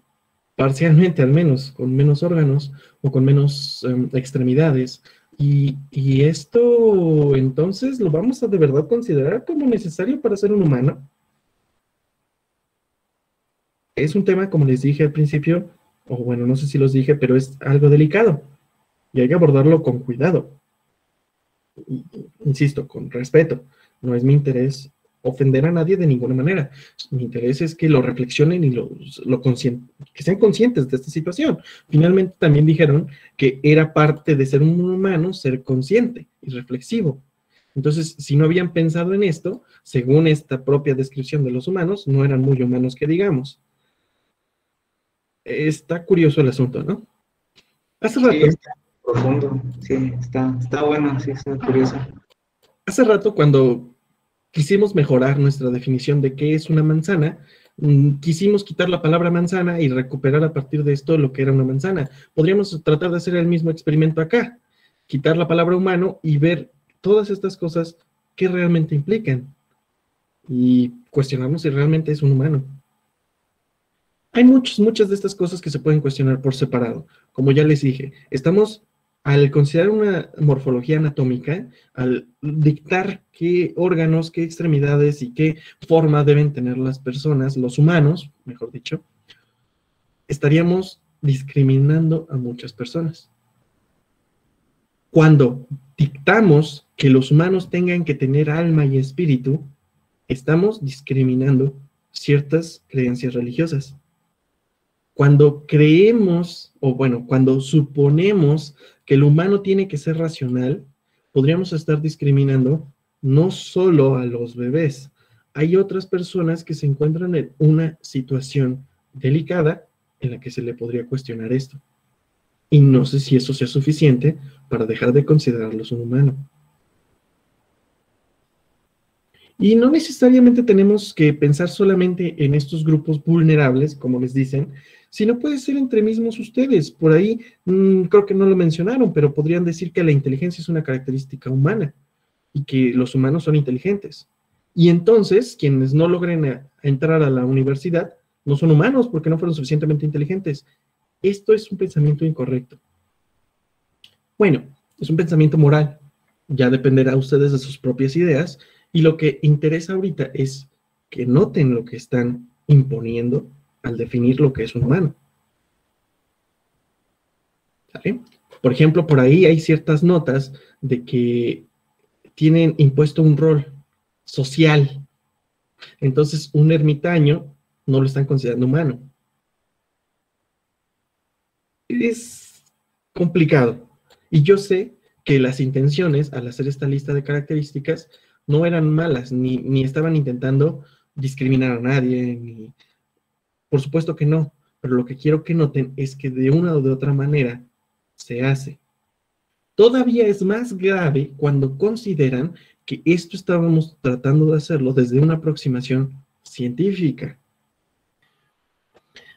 parcialmente al menos, con menos órganos, o con menos extremidades. Y esto, entonces, ¿lo vamos a de verdad considerar como necesario para ser un humano? Es un tema, como les dije al principio, o bueno, no sé si los dije, pero es algo delicado. Y hay que abordarlo con cuidado. Insisto, con respeto. No es mi interés ofender a nadie de ninguna manera. Mi interés es que lo reflexionen y que sean conscientes de esta situación. Finalmente también dijeron que era parte de ser un humano ser consciente y reflexivo. Entonces, si no habían pensado en esto, según esta propia descripción de los humanos, no eran muy humanos que digamos. está curioso el asunto, ¿no? Hace rato, Sí, está profundo, sí, está bueno, sí, está curioso. hace rato cuando quisimos mejorar nuestra definición de qué es una manzana, quisimos quitar la palabra manzana y recuperar a partir de esto lo que era una manzana. Podríamos tratar de hacer el mismo experimento acá, quitar la palabra humano y ver todas estas cosas que realmente implican y cuestionarnos si realmente es un humano. Hay muchas de estas cosas que se pueden cuestionar por separado. Como ya les dije, estamos, al considerar una morfología anatómica, al dictar qué órganos, qué extremidades y qué forma deben tener las personas, los humanos, mejor dicho, estaríamos discriminando a muchas personas. Cuando dictamos que los humanos tengan que tener alma y espíritu, estamos discriminando ciertas creencias religiosas. Cuando creemos, o bueno, cuando suponemos que el humano tiene que ser racional, podríamos estar discriminando no solo a los bebés. Hay otras personas que se encuentran en una situación delicada en la que se le podría cuestionar esto. Y no sé si eso sea suficiente para dejar de considerarlos un humano. Y no necesariamente tenemos que pensar solamente en estos grupos vulnerables, como les dicen, sino puede ser entre mismos ustedes. Por ahí, creo que no lo mencionaron, pero podrían decir que la inteligencia es una característica humana y que los humanos son inteligentes. Y entonces, quienes no logren entrar a la universidad no son humanos porque no fueron suficientemente inteligentes. Esto es un pensamiento incorrecto. Bueno, es un pensamiento moral. Ya dependerá a ustedes de sus propias ideas. Y lo que interesa ahorita es que noten lo que están imponiendo al definir lo que es un humano. ¿Sale? Por ejemplo, por ahí hay ciertas notas de que tienen impuesto un rol social. Entonces, un ermitaño no lo están considerando humano. Es complicado. Y yo sé que las intenciones al hacer esta lista de características no eran malas, ni estaban intentando discriminar a nadie, ni... Por supuesto que no, pero lo que quiero que noten es que de una o de otra manera se hace. Todavía es más grave cuando consideran que esto estábamos tratando de hacerlo desde una aproximación científica.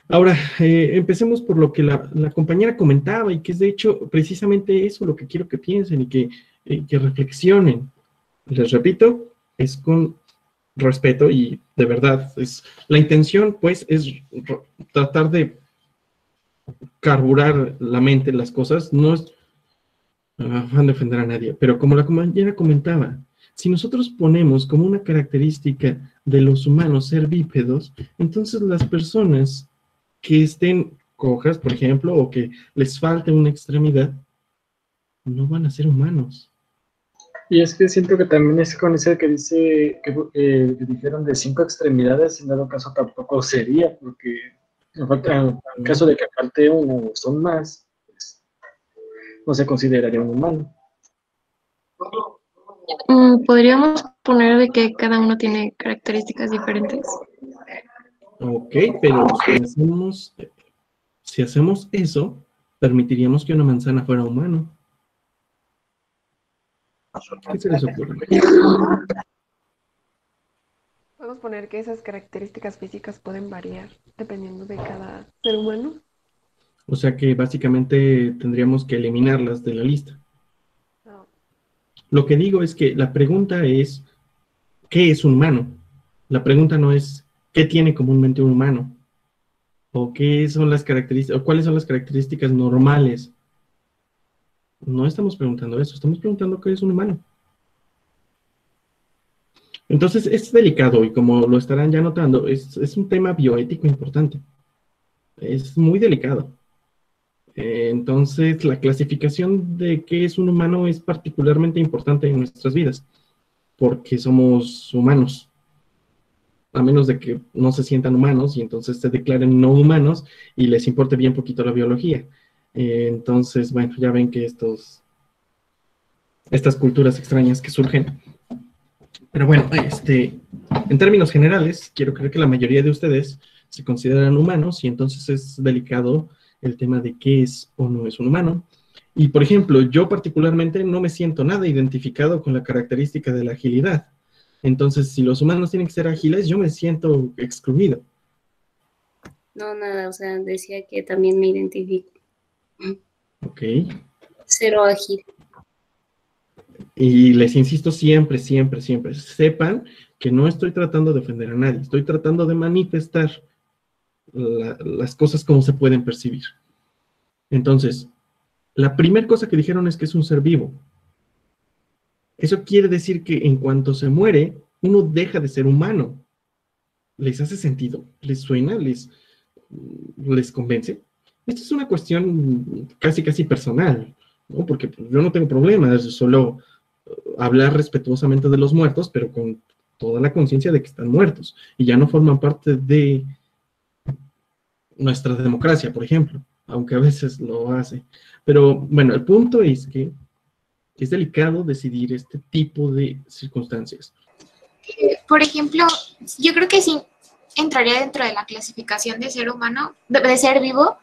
Ahora, empecemos por lo que la compañera comentaba y que es de hecho precisamente eso lo que quiero que piensen y que reflexionen. Les repito, es con respeto y de verdad, la intención pues es tratar de carburar la mente en las cosas, no es afán de ofender a nadie, pero como la compañera comentaba, si nosotros ponemos como una característica de los humanos ser bípedos, entonces las personas que estén cojas, por ejemplo, o que les falte una extremidad, no van a ser humanos. Y es que siento que también es con ese que dice que dijeron de 5 extremidades, en dado caso tampoco sería, porque en caso de que falte uno o son más, pues, no se consideraría un humano. Podríamos poner de que cada uno tiene características diferentes. Ok, pero si hacemos eso, permitiríamos que una manzana fuera humano. ¿Qué se les ocurre? Podemos poner que esas características físicas pueden variar dependiendo de cada ser humano. O sea que básicamente tendríamos que eliminarlas de la lista. No. Lo que digo es que la pregunta es, ¿qué es un humano? La pregunta no es, ¿qué tiene comúnmente un humano? ¿O qué son las características, o cuáles son las características normales? No estamos preguntando eso, estamos preguntando qué es un humano. Entonces, es delicado y como lo estarán ya notando, es un tema bioético importante. Es muy delicado. Entonces, la clasificación de qué es un humano es particularmente importante en nuestras vidas, porque somos humanos. A menos de que no se sientan humanos y entonces se declaren no humanos y les importe bien poquito la biología. Entonces, bueno, ya ven que estas culturas extrañas que surgen. Pero bueno, en términos generales, quiero creer que la mayoría de ustedes se consideran humanos y entonces es delicado el tema de qué es o no es un humano. Y, por ejemplo, yo particularmente no me siento nada identificado con la característica de la agilidad. Entonces, si los humanos tienen que ser ágiles, yo me siento excluido. No, nada, o sea, decía que también me identifico. Ok. Cero ágil. Y les insisto siempre, siempre, siempre, sepan que no estoy tratando de ofender a nadie, estoy tratando de manifestar las cosas como se pueden percibir. Entonces, la primera cosa que dijeron es que es un ser vivo. Eso quiere decir que en cuanto se muere, uno deja de ser humano. ¿Les hace sentido? ¿Les suena? ¿Les convence? Esta es una cuestión casi personal, ¿no? Porque yo no tengo problemas, solo hablar respetuosamente de los muertos, pero con toda la conciencia de que están muertos y ya no forman parte de nuestra democracia, por ejemplo, aunque a veces lo hace. Pero bueno, el punto es que es delicado decidir este tipo de circunstancias. Por ejemplo, yo creo que sí entraría dentro de la clasificación de ser humano, de ser vivo,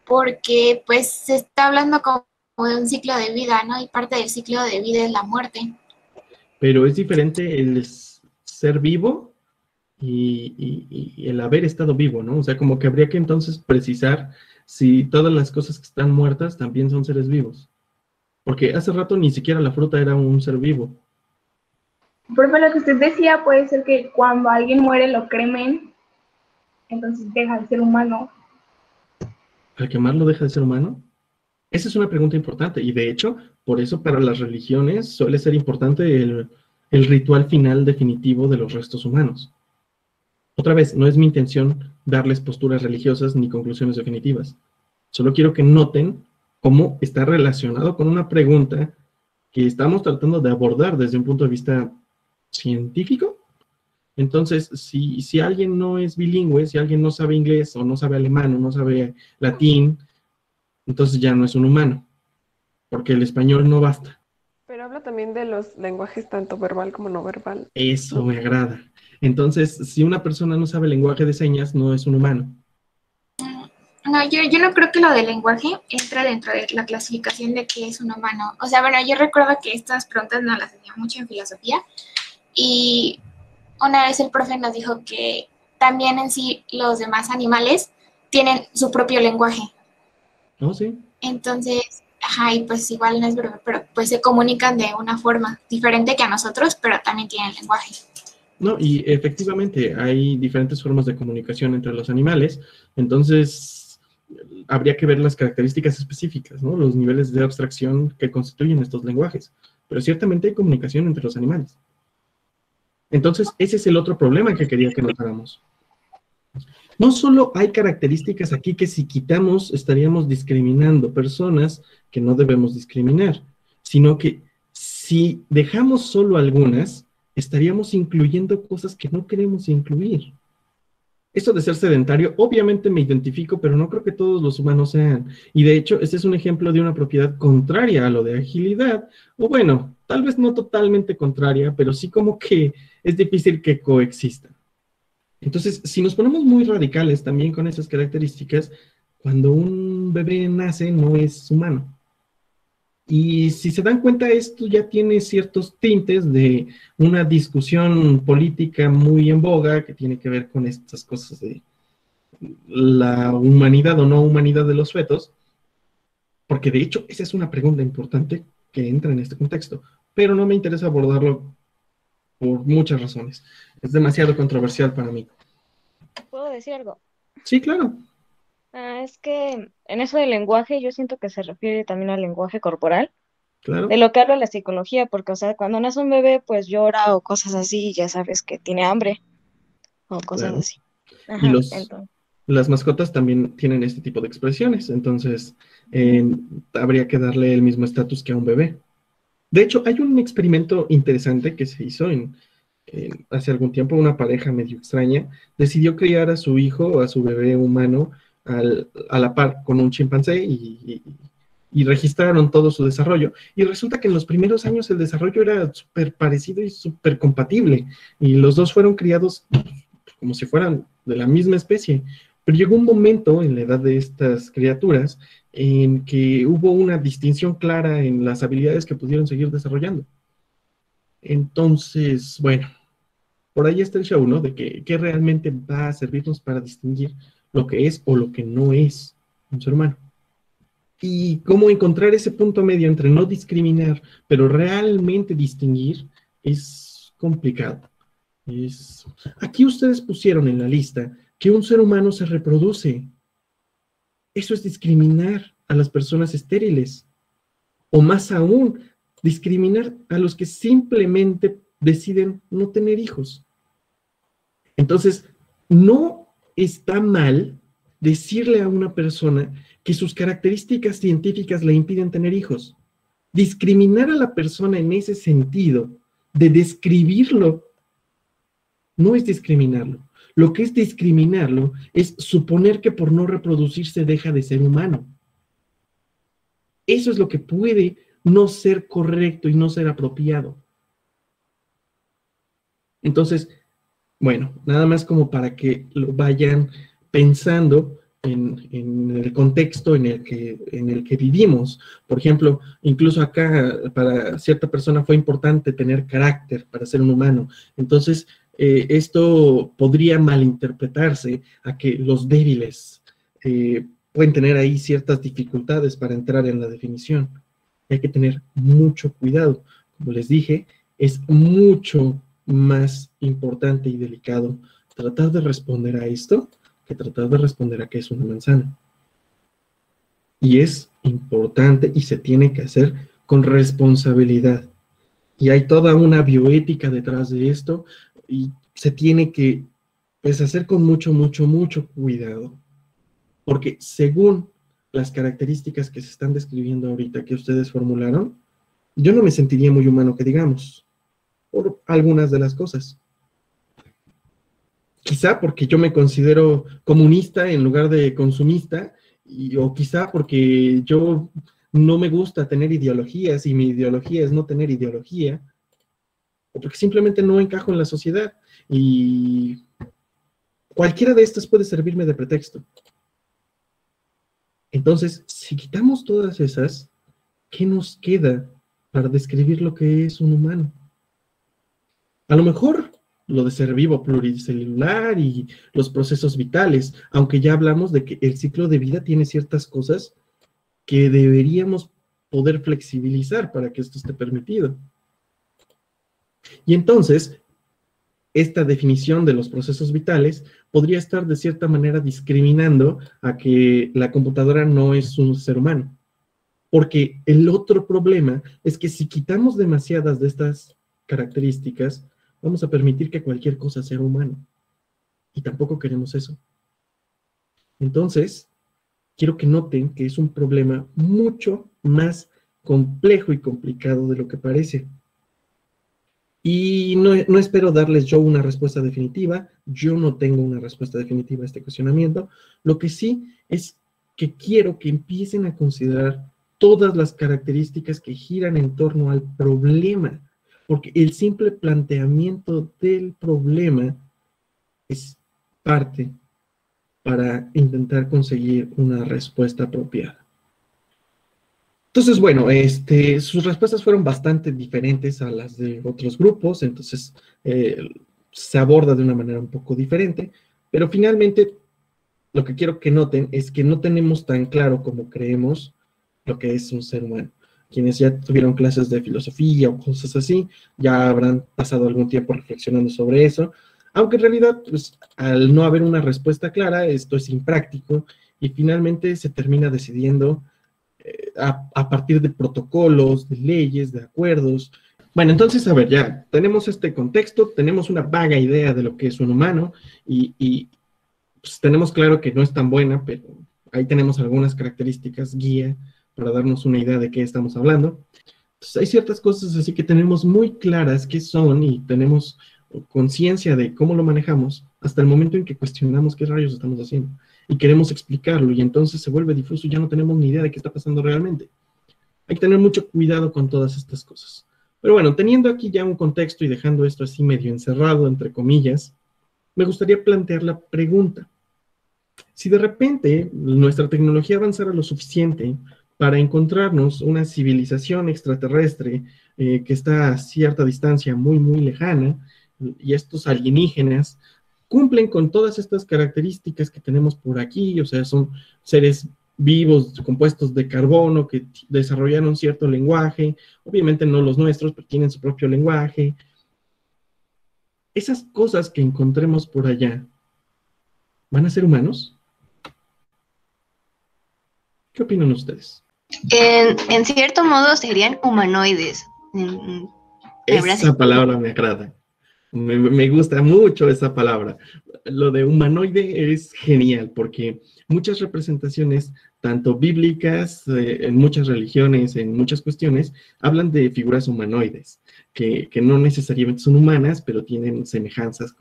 porque pues se está hablando como de un ciclo de vida, ¿no? Y parte del ciclo de vida es la muerte. Pero es diferente el ser vivo y el haber estado vivo, ¿no? O sea, como que habría que entonces precisar si todas las cosas que están muertas también son seres vivos. Porque hace rato ni siquiera la fruta era un ser vivo. Por ejemplo, lo que usted decía puede ser que cuando alguien muere lo cremen, entonces deja de ser humano. ¿Al quemarlo deja de ser humano? Esa es una pregunta importante y de hecho, por eso para las religiones suele ser importante el ritual final definitivo de los restos humanos. Otra vez, no es mi intención darles posturas religiosas ni conclusiones definitivas. Solo quiero que noten cómo está relacionado con una pregunta que estamos tratando de abordar desde un punto de vista científico. Entonces, si alguien no es bilingüe, si alguien no sabe inglés o no sabe alemán o no sabe latín, entonces ya no es un humano, porque el español no basta. Pero habla también de los lenguajes tanto verbal como no verbal. Eso me agrada. Entonces, si una persona no sabe lenguaje de señas, no es un humano. No, yo no creo que lo del lenguaje entre dentro de la clasificación de qué es un humano. O sea, bueno, yo recuerdo que estas preguntas nos las hacían mucho en filosofía y una vez el profe nos dijo que también en sí los demás animales tienen su propio lenguaje. ¿Oh, sí? Entonces, ajá, y pues igual no es verdad, pero pues se comunican de una forma diferente que a nosotros, pero también tienen lenguaje. No, y efectivamente hay diferentes formas de comunicación entre los animales, entonces habría que ver las características específicas, ¿no? Los niveles de abstracción que constituyen estos lenguajes, pero ciertamente hay comunicación entre los animales. Entonces, ese es el otro problema que quería que notáramos. No solo hay características aquí que si quitamos estaríamos discriminando personas que no debemos discriminar, sino que si dejamos solo algunas, estaríamos incluyendo cosas que no queremos incluir. Esto de ser sedentario, obviamente me identifico, pero no creo que todos los humanos sean. Y de hecho, este es un ejemplo de una propiedad contraria a lo de agilidad, o bueno, tal vez no totalmente contraria, pero sí como que es difícil que coexistan. Entonces, si nos ponemos muy radicales también con esas características, cuando un bebé nace no es humano. Y si se dan cuenta, esto ya tiene ciertos tintes de una discusión política muy en boga que tiene que ver con estas cosas de la humanidad o no humanidad de los fetos, porque de hecho esa es una pregunta importante que entra en este contexto, pero no me interesa abordarlo por muchas razones. Es demasiado controversial para mí. ¿Puedo decir algo? Sí, claro. Es que en eso del lenguaje yo siento que se refiere también al lenguaje corporal, Claro. de lo que habla la psicología, porque, o sea, cuando nace un bebé, pues llora o cosas así, y ya sabes que tiene hambre o cosas Claro. así. Y Ajá, entonces, las mascotas también tienen este tipo de expresiones, entonces habría que darle el mismo estatus que a un bebé. De hecho, hay un experimento interesante que se hizo hace algún tiempo. Una pareja medio extraña decidió criar a su hijo, a su bebé humano, a la par con un chimpancé y registraron todo su desarrollo. Y resulta que en los primeros años el desarrollo era súper parecido y súper compatible. Y los dos fueron criados como si fueran de la misma especie. Pero llegó un momento en la edad de estas criaturas en que hubo una distinción clara en las habilidades que pudieron seguir desarrollando. Entonces, bueno, por ahí está el show, ¿no? De qué realmente va a servirnos para distinguir lo que es o lo que no es un ser humano. Y cómo encontrar ese punto medio entre no discriminar, pero realmente distinguir, es complicado. Aquí ustedes pusieron en la lista que un ser humano se reproduce. Eso es discriminar a las personas estériles. O más aún, discriminar a los que simplemente deciden no tener hijos. Entonces, no está mal decirle a una persona que sus características científicas le impiden tener hijos. Discriminar a la persona en ese sentido, de describirlo, no es discriminarlo. Lo que es discriminarlo es suponer que por no reproducirse deja de ser humano. Eso es lo que puede no ser correcto y no ser apropiado. Entonces, bueno, nada más como para que lo vayan pensando en el contexto en el que vivimos. Por ejemplo, incluso acá para cierta persona fue importante tener carácter para ser un humano. Entonces, esto podría malinterpretarse a que los débiles pueden tener ahí ciertas dificultades para entrar en la definición. Hay que tener mucho cuidado. Como les dije, es mucho más importante y delicado tratar de responder a esto que tratar de responder a qué es una manzana. Y es importante y se tiene que hacer con responsabilidad. Y hay toda una bioética detrás de esto y se tiene que pues, hacer con mucho cuidado. Porque según las características que se están describiendo ahorita, que ustedes formularon, yo no me sentiría muy humano, que digamos, por algunas de las cosas. Quizá porque yo me considero comunista en lugar de consumista, o quizá porque yo no me gusta tener ideologías y mi ideología es no tener ideología, o porque simplemente no encajo en la sociedad. Y cualquiera de estas puede servirme de pretexto. Entonces, si quitamos todas esas, ¿qué nos queda para describir lo que es un humano? A lo mejor lo de ser vivo pluricelular y los procesos vitales, aunque ya hablamos de que el ciclo de vida tiene ciertas cosas que deberíamos poder flexibilizar para que esto esté permitido. Y entonces, esta definición de los procesos vitales podría estar de cierta manera discriminando a que la computadora no es un ser humano. Porque el otro problema es que si quitamos demasiadas de estas características, vamos a permitir que cualquier cosa sea humano. Y tampoco queremos eso. Entonces, quiero que noten que es un problema mucho más complejo y complicado de lo que parece. Y no espero darles yo una respuesta definitiva. Yo no tengo una respuesta definitiva a este cuestionamiento. Lo que sí es que quiero que empiecen a considerar todas las características que giran en torno al problema. Porque el simple planteamiento del problema es parte para intentar conseguir una respuesta apropiada. Entonces, bueno, sus respuestas fueron bastante diferentes a las de otros grupos, entonces se aborda de una manera un poco diferente, pero finalmente lo que quiero que noten es que no tenemos tan claro como creemos lo que es un ser humano. Quienes ya tuvieron clases de filosofía o cosas así, ya habrán pasado algún tiempo reflexionando sobre eso, aunque en realidad, pues, al no haber una respuesta clara, esto es impráctico, y finalmente se termina decidiendo a partir de protocolos, de leyes, de acuerdos. Bueno, entonces, a ver, ya tenemos este contexto, tenemos una vaga idea de lo que es un humano, y pues, tenemos claro que no es tan buena, pero ahí tenemos algunas características guía para darnos una idea de qué estamos hablando. Entonces, hay ciertas cosas así que tenemos muy claras qué son y tenemos conciencia de cómo lo manejamos hasta el momento en que cuestionamos qué rayos estamos haciendo y queremos explicarlo y entonces se vuelve difuso y ya no tenemos ni idea de qué está pasando realmente. Hay que tener mucho cuidado con todas estas cosas. Pero bueno, teniendo aquí ya un contexto y dejando esto así medio encerrado, entre comillas, me gustaría plantear la pregunta. Si de repente nuestra tecnología avanzara lo suficiente para encontrarnos una civilización extraterrestre que está a cierta distancia muy, muy lejana, y estos alienígenas cumplen con todas estas características que tenemos por aquí, o sea, son seres vivos, compuestos de carbono, que desarrollaron cierto lenguaje, obviamente no los nuestros, pero tienen su propio lenguaje. Esas cosas que encontremos por allá, ¿van a ser humanos? ¿Qué opinan ustedes? En cierto modo serían humanoides. Esa palabra me agrada. Me gusta mucho esa palabra. Lo de humanoide es genial porque muchas representaciones, tanto bíblicas, en muchas religiones, en muchas cuestiones, hablan de figuras humanoides, que no necesariamente son humanas, pero tienen semejanzas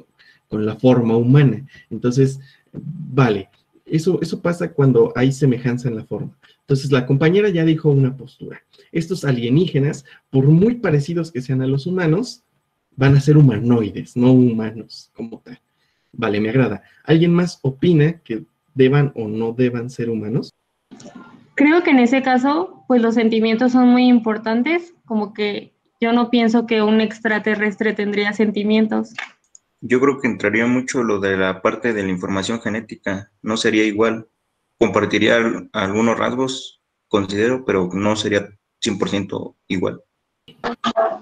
con la forma humana. Entonces, vale, eso pasa cuando hay semejanza en la forma. Entonces, la compañera ya dijo una postura. Estos alienígenas, por muy parecidos que sean a los humanos, van a ser humanoides, no humanos como tal. Vale, me agrada. ¿Alguien más opina que deban o no deban ser humanos? Creo que en ese caso, pues los sentimientos son muy importantes, como que yo no pienso que un extraterrestre tendría sentimientos. Yo creo que entraría mucho lo de la parte de la información genética, no sería igual. Compartiría algunos rasgos, considero, pero no sería 100% igual.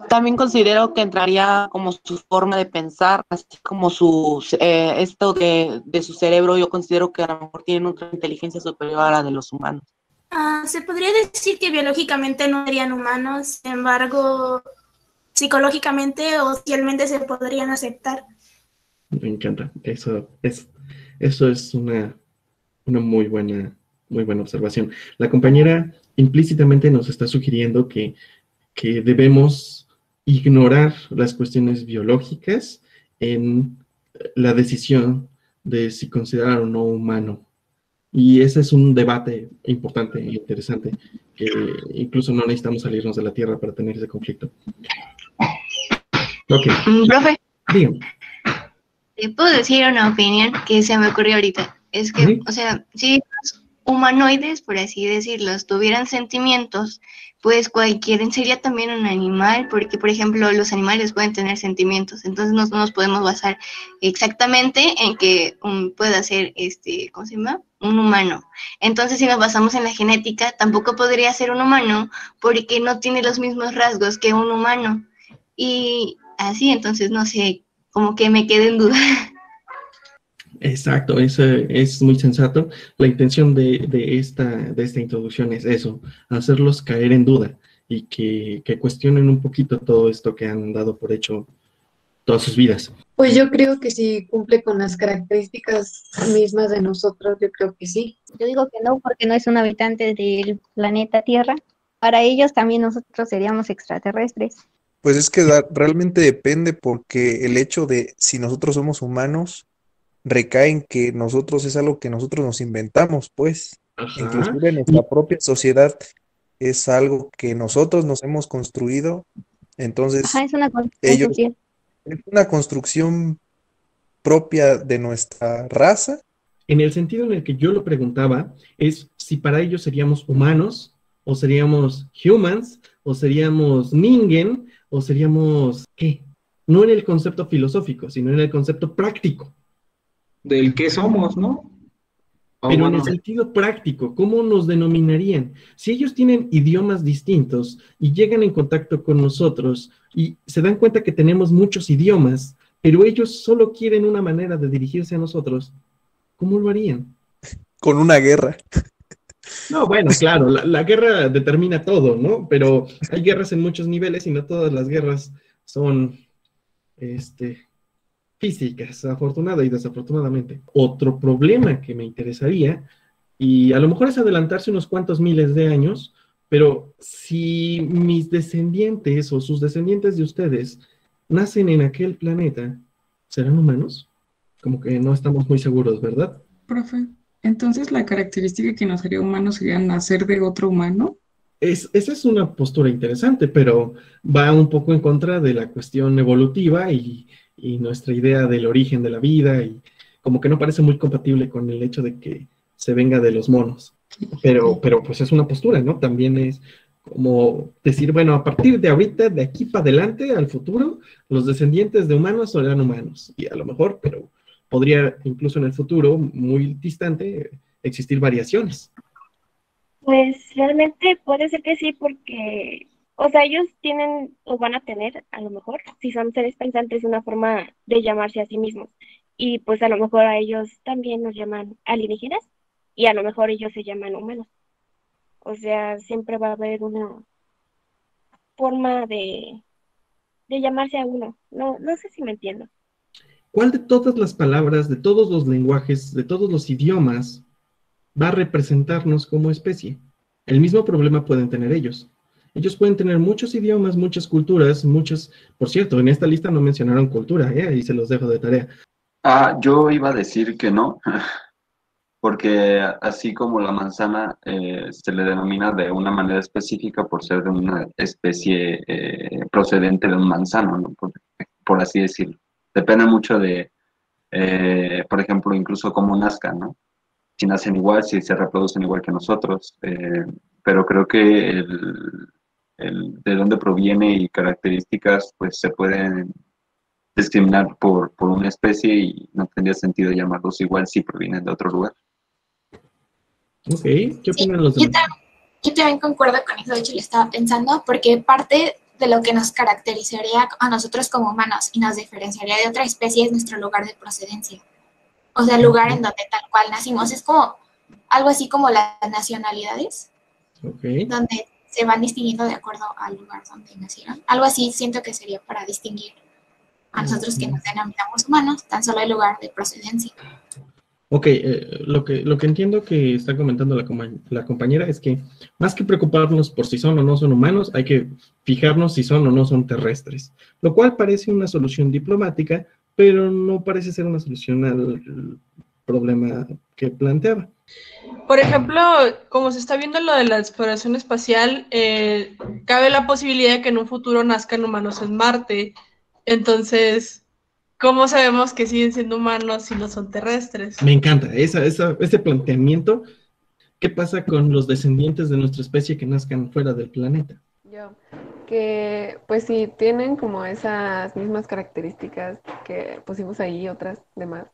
También considero que entraría como su forma de pensar, así como esto de su cerebro. Yo considero que a lo mejor tienen otra inteligencia superior a la de los humanos. Se podría decir que biológicamente no serían humanos, sin embargo, psicológicamente o socialmente se podrían aceptar. Me encanta. Eso es una muy buena observación. La compañera implícitamente nos está sugiriendo que debemos ignorar las cuestiones biológicas en la decisión de si considerar o no humano. Y ese es un debate importante e interesante, que incluso no necesitamos salirnos de la Tierra para tener ese conflicto. Ok. Profe, Dígame. ¿te puedo decir una opinión que se me ocurrió ahorita? Es que, ¿Sí? o sea, si los humanoides, por así decirlos, tuvieran sentimientos, pues sería también un animal, porque, por ejemplo, los animales pueden tener sentimientos, entonces no nos podemos basar exactamente en que pueda ser, ¿cómo se llama? Un humano. Entonces, si nos basamos en la genética, tampoco podría ser un humano, porque no tiene los mismos rasgos que un humano. Y así, entonces, no sé, como que me quedé en duda. Exacto, eso es muy sensato. La intención de esta introducción es eso, hacerlos caer en duda y que cuestionen un poquito todo esto que han dado por hecho todas sus vidas. Pues yo creo que si cumple con las características mismas de nosotros, yo creo que sí. Yo digo que no, porque no es un habitante del planeta Tierra. Para ellos también nosotros seríamos extraterrestres. Pues es que realmente depende, porque el hecho de si nosotros somos humanos recae en que nosotros es algo que nosotros nos inventamos, pues. Ajá. Inclusive nuestra propia sociedad es algo que nosotros nos hemos construido, entonces Ajá, es una construcción social. es una construcción propia de nuestra raza. En el sentido en el que yo lo preguntaba, es si para ellos seríamos humanos, o seríamos humans, o seríamos ningen, o seríamos, ¿qué? No en el concepto filosófico, sino en el concepto práctico. Del qué somos, ¿no? Pero en el sentido práctico, ¿cómo nos denominarían? Si ellos tienen idiomas distintos y llegan en contacto con nosotros y se dan cuenta que tenemos muchos idiomas, pero ellos solo quieren una manera de dirigirse a nosotros, ¿cómo lo harían? Con una guerra. No, bueno, claro, la guerra determina todo, ¿no? Pero hay guerras en muchos niveles y no todas las guerras son, físicas, afortunada y desafortunadamente. Otro problema que me interesaría, y a lo mejor es adelantarse unos cuantos miles de años, pero si mis descendientes o sus descendientes de ustedes nacen en aquel planeta, ¿serán humanos? Como que no estamos muy seguros, ¿verdad? Profe, entonces la característica que nos haría humanos sería nacer de otro humano. Esa es una postura interesante, pero va un poco en contra de la cuestión evolutiva y y nuestra idea del origen de la vida, y como que no parece muy compatible con el hecho de que se venga de los monos. Pero pues es una postura, ¿no? También es como decir, bueno, a partir de ahorita, de aquí para adelante, al futuro, los descendientes de humanos serán humanos. Y a lo mejor, pero podría incluso en el futuro, muy distante, existir variaciones. Pues realmente puede ser que sí, porque, o sea, ellos tienen o van a tener, a lo mejor, si son seres pensantes, una forma de llamarse a sí mismos. Y pues a lo mejor a ellos también nos llaman alienígenas y a lo mejor ellos se llaman humanos. O sea, siempre va a haber una forma de llamarse a uno. No, no sé si me entiendo. ¿Cuál de todas las palabras, de todos los lenguajes, de todos los idiomas va a representarnos como especie? El mismo problema pueden tener ellos. Ellos pueden tener muchos idiomas, muchas culturas, muchas... Por cierto, en esta lista no mencionaron cultura, ahí se los dejo de tarea. Yo iba a decir que no, porque así como la manzana se le denomina de una manera específica por ser de una especie procedente de un manzano, ¿no? Por así decirlo. Depende mucho de, por ejemplo, incluso cómo nazcan, ¿no? Si nacen igual, si se reproducen igual que nosotros, pero creo que de dónde proviene y características, pues se pueden discriminar por una especie y no tendría sentido llamarlos igual si provienen de otro lugar. Ok, ¿qué opinan los demás? Yo también concuerdo con eso, de hecho lo estaba pensando, porque parte de lo que nos caracterizaría a nosotros como humanos y nos diferenciaría de otra especie es nuestro lugar de procedencia. O sea, el lugar en donde tal cual nacimos. Es como algo así como las nacionalidades, donde se van distinguiendo de acuerdo al lugar donde nacieron. Algo así siento que sería para distinguir a nosotros que nos denominamos humanos, tan solo el lugar de procedencia. Ok, lo que entiendo que está comentando la compañera es que más que preocuparnos por si son o no son humanos, hay que fijarnos si son o no son terrestres, lo cual parece una solución diplomática, pero no parece ser una solución al problema que planteaba. Por ejemplo, como se está viendo lo de la exploración espacial, cabe la posibilidad de que en un futuro nazcan humanos en Marte. Entonces, ¿cómo sabemos que siguen siendo humanos si no son terrestres? Me encanta ese planteamiento. ¿Qué pasa con los descendientes de nuestra especie que nazcan fuera del planeta? Que pues sí, tienen como esas mismas características que pusimos ahí, otras demás.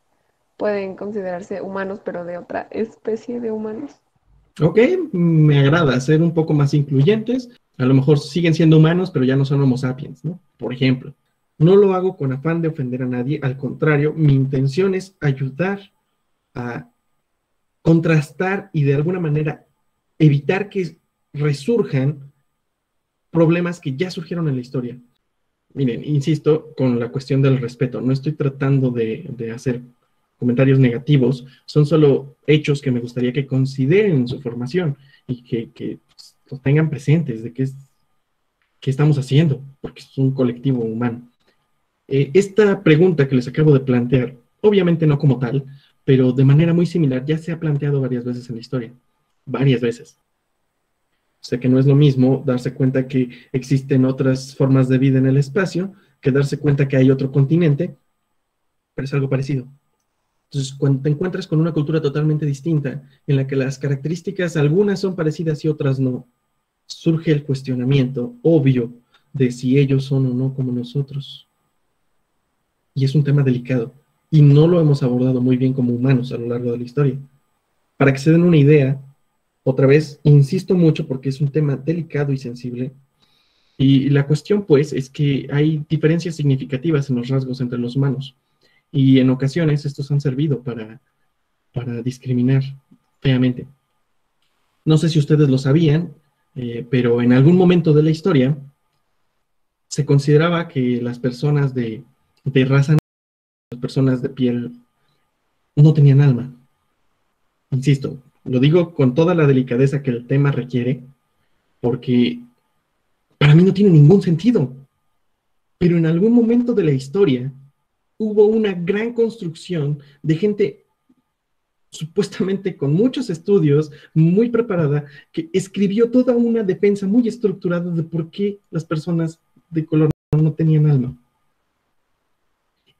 Pueden considerarse humanos, pero de otra especie de humanos. Ok, me agrada ser un poco más incluyentes. A lo mejor siguen siendo humanos, pero ya no son Homo sapiens, ¿no? Por ejemplo. No lo hago con afán de ofender a nadie, al contrario, mi intención es ayudar a contrastar y de alguna manera evitar que resurjan problemas que ya surgieron en la historia. Miren, insisto, con la cuestión del respeto, no estoy tratando de hacer comentarios negativos, son solo hechos que me gustaría que consideren en su formación y que los tengan presentes de qué estamos haciendo, porque es un colectivo humano. Esta pregunta que les acabo de plantear, obviamente no como tal, pero de manera muy similar, ya se ha planteado varias veces en la historia, varias veces. O sea que no es lo mismo darse cuenta que existen otras formas de vida en el espacio, que darse cuenta que hay otro continente, pero es algo parecido. Entonces, cuando te encuentras con una cultura totalmente distinta, en la que las características, algunas son parecidas y otras no, surge el cuestionamiento obvio de si ellos son o no como nosotros. Y es un tema delicado, y no lo hemos abordado muy bien como humanos a lo largo de la historia. Para que se den una idea, otra vez, insisto mucho porque es un tema delicado y sensible, y la cuestión, pues, es que hay diferencias significativas en los rasgos entre los humanos, y en ocasiones estos han servido para discriminar feamente. No sé si ustedes lo sabían, pero en algún momento de la historia se consideraba que las personas de raza, las personas de piel, no tenían alma. Insisto, lo digo con toda la delicadeza que el tema requiere, porque para mí no tiene ningún sentido. Pero en algún momento de la historia hubo una gran construcción de gente supuestamente con muchos estudios, muy preparada, que escribió toda una defensa muy estructurada de por qué las personas de color no tenían alma.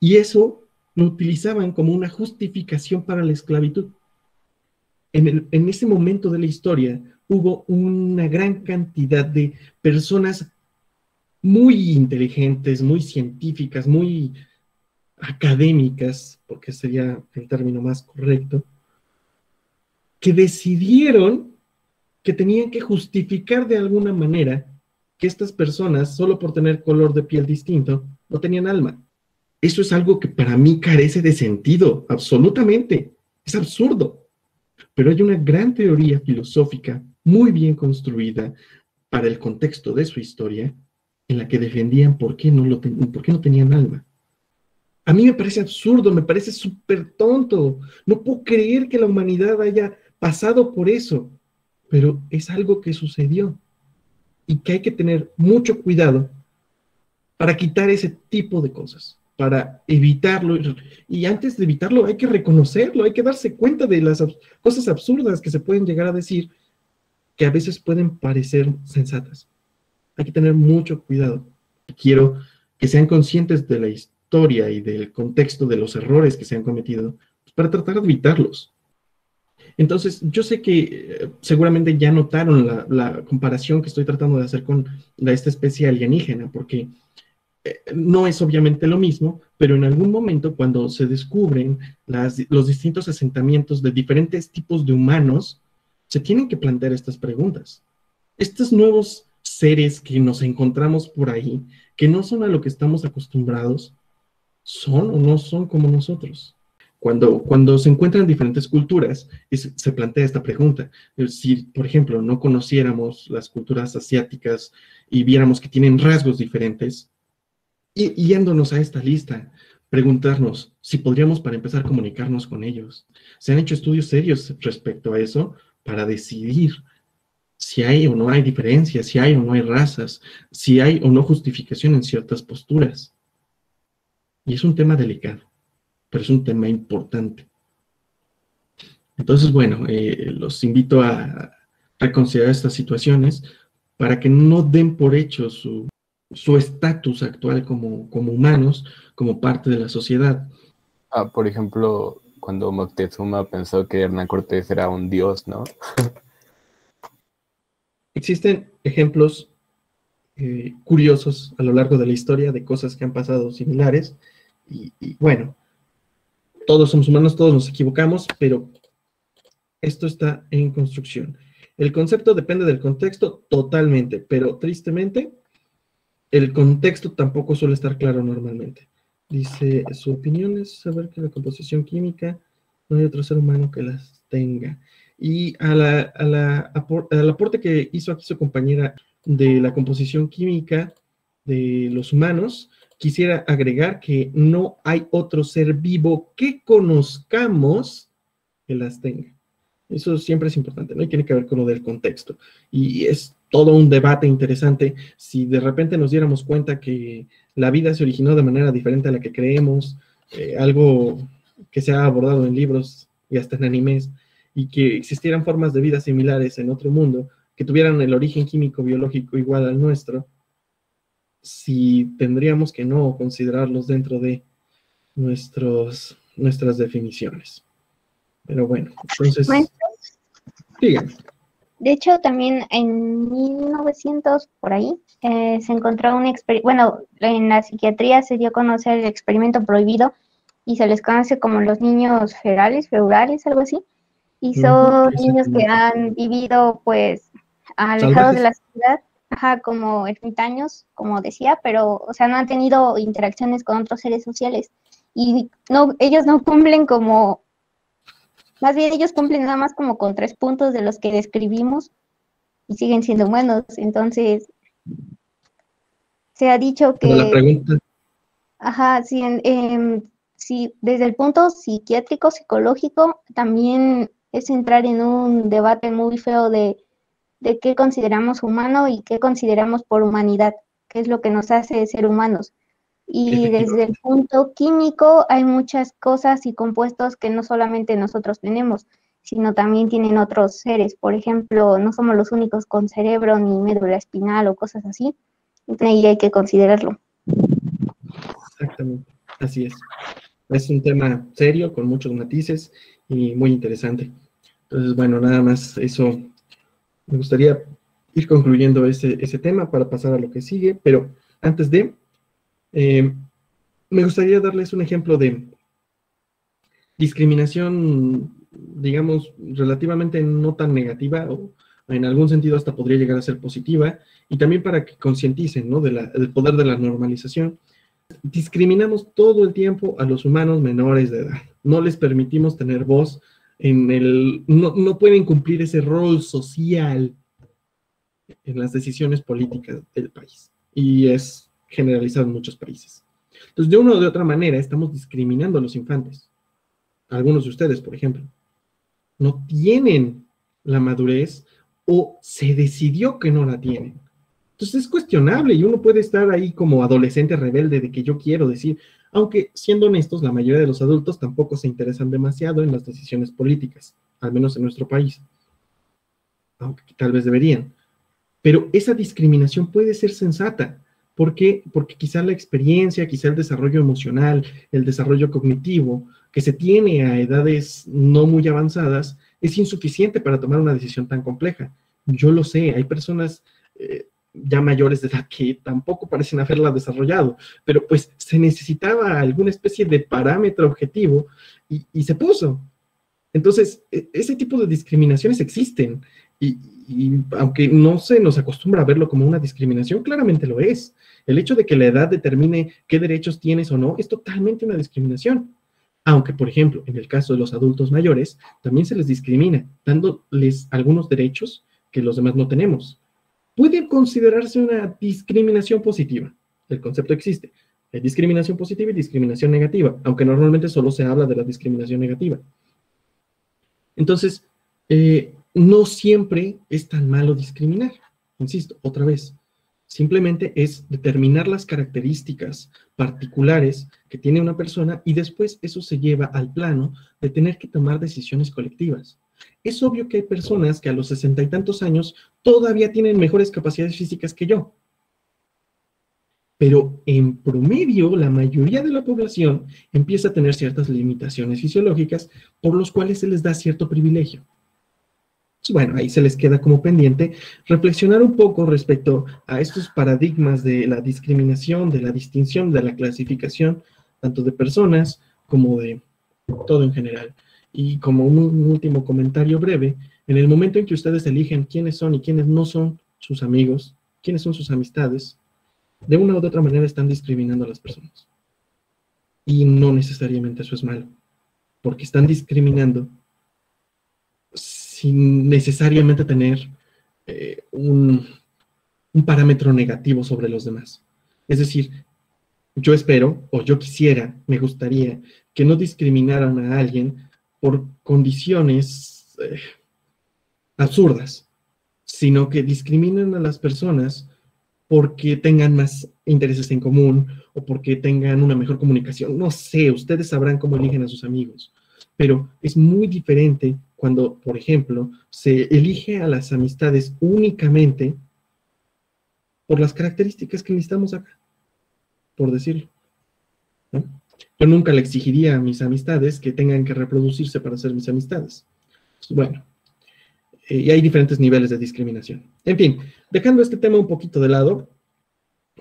Y eso lo utilizaban como una justificación para la esclavitud. En ese momento de la historia hubo una gran cantidad de personas muy inteligentes, muy científicas, muy académicas, porque sería el término más correcto, que decidieron que tenían que justificar de alguna manera que estas personas, solo por tener color de piel distinto, no tenían alma. Eso es algo que para mí carece de sentido, absolutamente. Es absurdo. Pero hay una gran teoría filosófica muy bien construida para el contexto de su historia, en la que defendían por qué no tenían alma. A mí me parece absurdo, me parece súper tonto. No puedo creer que la humanidad haya pasado por eso, pero es algo que sucedió y que hay que tener mucho cuidado para quitar ese tipo de cosas, para evitarlo. Y antes de evitarlo hay que reconocerlo, hay que darse cuenta de las cosas absurdas que se pueden llegar a decir, que a veces pueden parecer sensatas. Hay que tener mucho cuidado. Quiero que sean conscientes de la historia y del contexto de los errores que se han cometido, pues, para tratar de evitarlos. Entonces, yo sé que seguramente ya notaron la comparación que estoy tratando de hacer con esta especie alienígena, porque no es obviamente lo mismo, pero en algún momento cuando se descubren los distintos asentamientos de diferentes tipos de humanos, se tienen que plantear estas preguntas. Estos nuevos seres que nos encontramos por ahí, que no son a lo que estamos acostumbrados, ¿son o no son como nosotros? Cuando se encuentran diferentes culturas, se plantea esta pregunta. Si, por ejemplo, no conociéramos las culturas asiáticas y viéramos que tienen rasgos diferentes, y yéndonos a esta lista, preguntarnos si podríamos, para empezar, comunicarnos con ellos. Se han hecho estudios serios respecto a eso para decidir si hay o no hay diferencias, si hay o no hay razas, si hay o no justificación en ciertas posturas. Y es un tema delicado, pero es un tema importante. Entonces, bueno, los invito a reconsiderar estas situaciones para que no den por hecho su estatus actual como humanos, como parte de la sociedad. Por ejemplo, cuando Moctezuma pensó que Hernán Cortés era un dios, ¿no? Existen ejemplos curiosos a lo largo de la historia de cosas que han pasado similares, y bueno, todos somos humanos, todos nos equivocamos, pero esto está en construcción. El concepto depende del contexto totalmente, pero tristemente el contexto tampoco suele estar claro normalmente. Dice, su opinión es saber que la composición química no hay otro ser humano que las tenga. Y al aporte que hizo aquí su compañera de la composición química de los humanos, quisiera agregar que no hay otro ser vivo que conozcamos que las tenga. Eso siempre es importante, ¿no? Y tiene que ver con lo del contexto. Y es todo un debate interesante. Si de repente nos diéramos cuenta que la vida se originó de manera diferente a la que creemos, algo que se ha abordado en libros y hasta en animes, y que existieran formas de vida similares en otro mundo, que tuvieran el origen químico biológico igual al nuestro, si tendríamos que no considerarlos dentro de nuestras definiciones. Pero bueno, entonces... Díganme. De hecho, también en 1900, por ahí, se encontró un experimento, bueno, en la psiquiatría se dio a conocer el experimento prohibido y se les conoce como los niños feudales, algo así, y son niños que han vivido, pues, alejados de la sociedad, como ermitaños, como decía, pero, o sea, no han tenido interacciones con otros seres sociales, y no, ellos no cumplen como... Más bien ellos cumplen nada más como con 3 puntos de los que describimos y siguen siendo humanos. Entonces, se ha dicho que... La pregunta. Sí, desde el punto psiquiátrico, psicológico, también es entrar en un debate muy feo de qué consideramos humano y qué consideramos por humanidad, qué es lo que nos hace ser humanos. Y desde el punto químico hay muchas cosas y compuestos que no solamente nosotros tenemos, sino también tienen otros seres. Por ejemplo, no somos los únicos con cerebro ni médula espinal o cosas así. Y hay que considerarlo. Exactamente. Así es. Es un tema serio, con muchos matices y muy interesante. Entonces, bueno, nada más eso. Me gustaría ir concluyendo ese tema para pasar a lo que sigue, pero antes de, me gustaría darles un ejemplo de discriminación, digamos, relativamente no tan negativa, o en algún sentido hasta podría llegar a ser positiva, y también para que concienticen, ¿no?, del poder de la normalización. Discriminamos todo el tiempo a los humanos menores de edad. No les permitimos tener voz no pueden cumplir ese rol social en las decisiones políticas del país. Y es generalizado en muchos países. Entonces, de una o de otra manera, estamos discriminando a los infantes. Algunos de ustedes, por ejemplo, no tienen la madurez o se decidió que no la tienen. Entonces es cuestionable y uno puede estar ahí como adolescente rebelde de que yo quiero decir, aunque siendo honestos, la mayoría de los adultos tampoco se interesan demasiado en las decisiones políticas, al menos en nuestro país, aunque tal vez deberían. Pero esa discriminación puede ser sensata. ¿Por qué? Porque quizá la experiencia, quizá el desarrollo emocional, el desarrollo cognitivo que se tiene a edades no muy avanzadas es insuficiente para tomar una decisión tan compleja. Yo lo sé, hay personas ya mayores de edad que tampoco parecen haberla desarrollado, pero pues se necesitaba alguna especie de parámetro objetivo y se puso. Entonces, ese tipo de discriminaciones existen y aunque no se nos acostumbra a verlo como una discriminación, claramente lo es. El hecho de que la edad determine qué derechos tienes o no es totalmente una discriminación. Aunque, por ejemplo, en el caso de los adultos mayores, también se les discrimina, dándoles algunos derechos que los demás no tenemos. Puede considerarse una discriminación positiva. El concepto existe. Hay discriminación positiva y discriminación negativa, aunque normalmente solo se habla de la discriminación negativa. Entonces, no siempre es tan malo discriminar. Insisto, otra vez. Simplemente es determinar las características particulares que tiene una persona y después eso se lleva al plano de tener que tomar decisiones colectivas. Es obvio que hay personas que a los 60 y tantos años todavía tienen mejores capacidades físicas que yo. Pero en promedio, la mayoría de la población empieza a tener ciertas limitaciones fisiológicas por los cuales se les da cierto privilegio. Bueno, ahí se les queda como pendiente reflexionar un poco respecto a estos paradigmas de la discriminación, de la distinción, de la clasificación, tanto de personas como de todo en general. Y como un último comentario breve, en el momento en que ustedes eligen quiénes son y quiénes no son sus amigos, quiénes son sus amistades, de una u otra manera están discriminando a las personas. Y no necesariamente eso es malo, porque están discriminando sin necesariamente tener un parámetro negativo sobre los demás. Es decir, yo espero, o yo quisiera, me gustaría, que no discriminaran a alguien por condiciones absurdas, sino que discriminen a las personas porque tengan más intereses en común o porque tengan una mejor comunicación. No sé, ustedes sabrán cómo eligen a sus amigos, pero es muy diferente cuando, por ejemplo, se elige a las amistades únicamente por las características que necesitamos acá, por decirlo, ¿no? Yo nunca le exigiría a mis amistades que tengan que reproducirse para ser mis amistades. Bueno, y hay diferentes niveles de discriminación. En fin, dejando este tema un poquito de lado,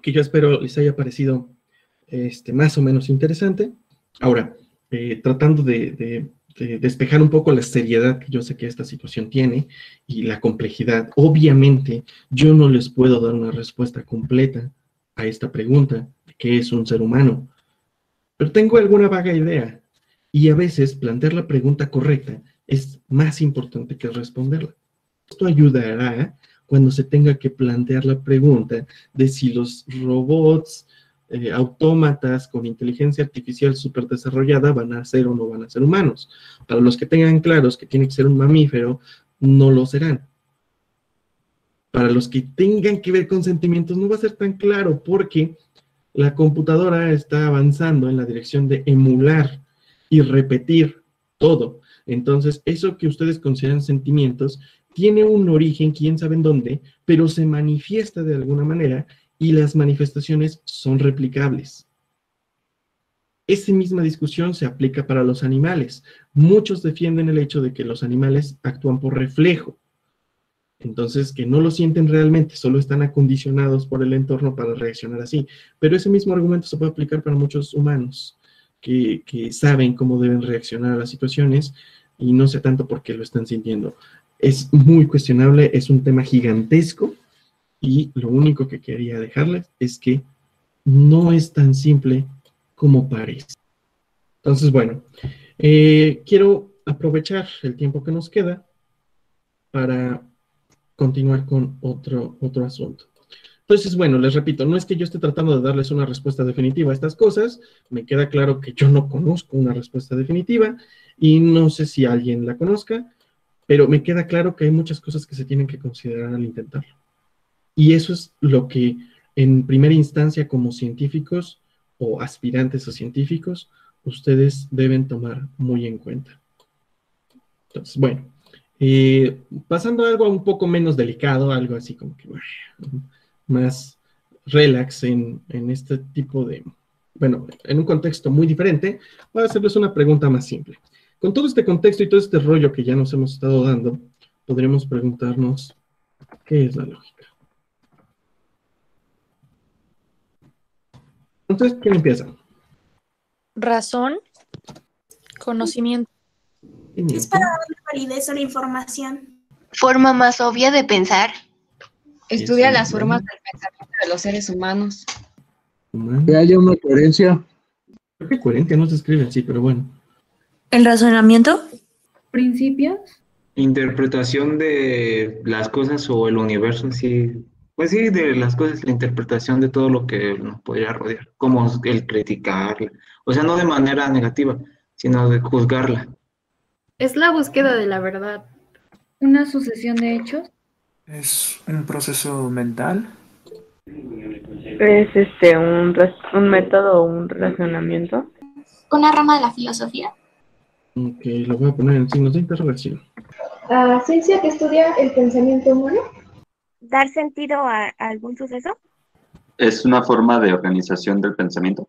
que yo espero les haya parecido más o menos interesante. Ahora, tratando de despejar un poco la seriedad que yo sé que esta situación tiene y la complejidad. Obviamente, yo no les puedo dar una respuesta completa a esta pregunta de qué es un ser humano, pero tengo alguna vaga idea y a veces plantear la pregunta correcta es más importante que responderla. Esto ayudará cuando se tenga que plantear la pregunta de si los robots autómatas con inteligencia artificial súper desarrollada van a ser o no van a ser humanos. Para los que tengan claros que tiene que ser un mamífero, no lo serán. Para los que tengan que ver con sentimientos, no va a ser tan claro porque la computadora está avanzando en la dirección de emular y repetir todo. Entonces, eso que ustedes consideran sentimientos tiene un origen, quién sabe en dónde, pero se manifiesta de alguna manera y las manifestaciones son replicables. esa misma discusión se aplica para los animales. Muchos defienden el hecho de que los animales actúan por reflejo. Entonces, que no lo sienten realmente, solo están acondicionados por el entorno para reaccionar así. Pero ese mismo argumento se puede aplicar para muchos humanos que saben cómo deben reaccionar a las situaciones y no sé tanto por qué lo están sintiendo. Es muy cuestionable, es un tema gigantesco y lo único que quería dejarles es que no es tan simple como parece. Entonces, bueno, quiero aprovechar el tiempo que nos queda para continuar con otro asunto. Entonces, bueno, les repito, no es que yo esté tratando de darles una respuesta definitiva a estas cosas, me queda claro que yo no conozco una respuesta definitiva y no sé si alguien la conozca, pero me queda claro que hay muchas cosas que se tienen que considerar al intentarlo. Y eso es lo que en primera instancia como científicos o aspirantes a científicos, ustedes deben tomar muy en cuenta. Entonces, bueno, pasando a algo un poco menos delicado, algo así como que más relax en este tipo de, bueno, en un contexto muy diferente, voy a hacerles una pregunta más simple. Con todo este contexto y todo este rollo que ya nos hemos estado dando, podríamos preguntarnos, ¿qué es la lógica? Entonces, ¿quién empieza? Razón, conocimiento. Es para darle validez a la información. Forma más obvia de pensar. Estudia las formas del pensamiento de los seres humanos. Que haya una coherencia. Creo que coherencia no se escribe así, pero bueno. ¿El razonamiento? Principios. Interpretación de las cosas o el universo, sí. Pues sí, de las cosas, la interpretación de todo lo que nos podría rodear, como el criticarla. O sea, no de manera negativa, sino de juzgarla. Es la búsqueda de la verdad. Una sucesión de hechos. Es un proceso mental. Es un método o un razonamiento. Una rama de la filosofía. Ok, lo voy a poner en signos de interrogación. Ciencia que estudia el pensamiento humano. ¿Dar sentido a algún suceso? ¿Es una forma de organización del pensamiento?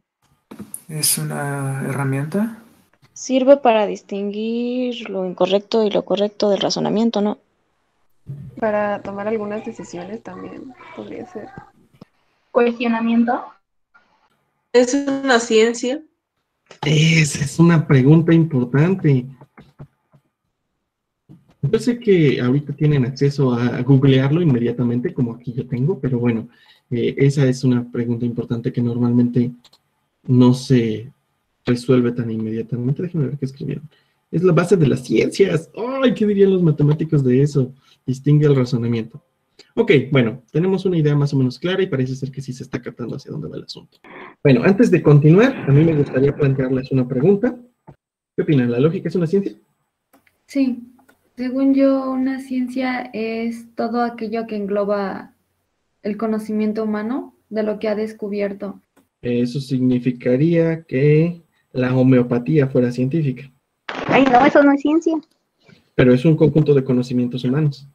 Es una herramienta. Sirve para distinguir lo incorrecto y lo correcto del razonamiento, ¿no? Para tomar algunas decisiones también podría ser. Cuestionamiento. ¿Es una ciencia? Esa es una pregunta importante. Yo sé que ahorita tienen acceso a googlearlo inmediatamente, como aquí yo tengo, pero bueno, esa es una pregunta importante que normalmente no se resuelve tan inmediatamente. Déjenme ver qué escribieron. Es la base de las ciencias. ¡Ay! ¿Qué dirían los matemáticos de eso? Distingue el razonamiento. Ok, bueno, tenemos una idea más o menos clara y parece ser que sí se está captando hacia dónde va el asunto. Bueno, antes de continuar, a mí me gustaría plantearles una pregunta. ¿Qué opinan? ¿La lógica es una ciencia? Sí. Según yo, una ciencia es todo aquello que engloba el conocimiento humano de lo que ha descubierto. Eso significaría que la homeopatía fuera científica. Ay, no, eso no es ciencia. Pero es un conjunto de conocimientos humanos.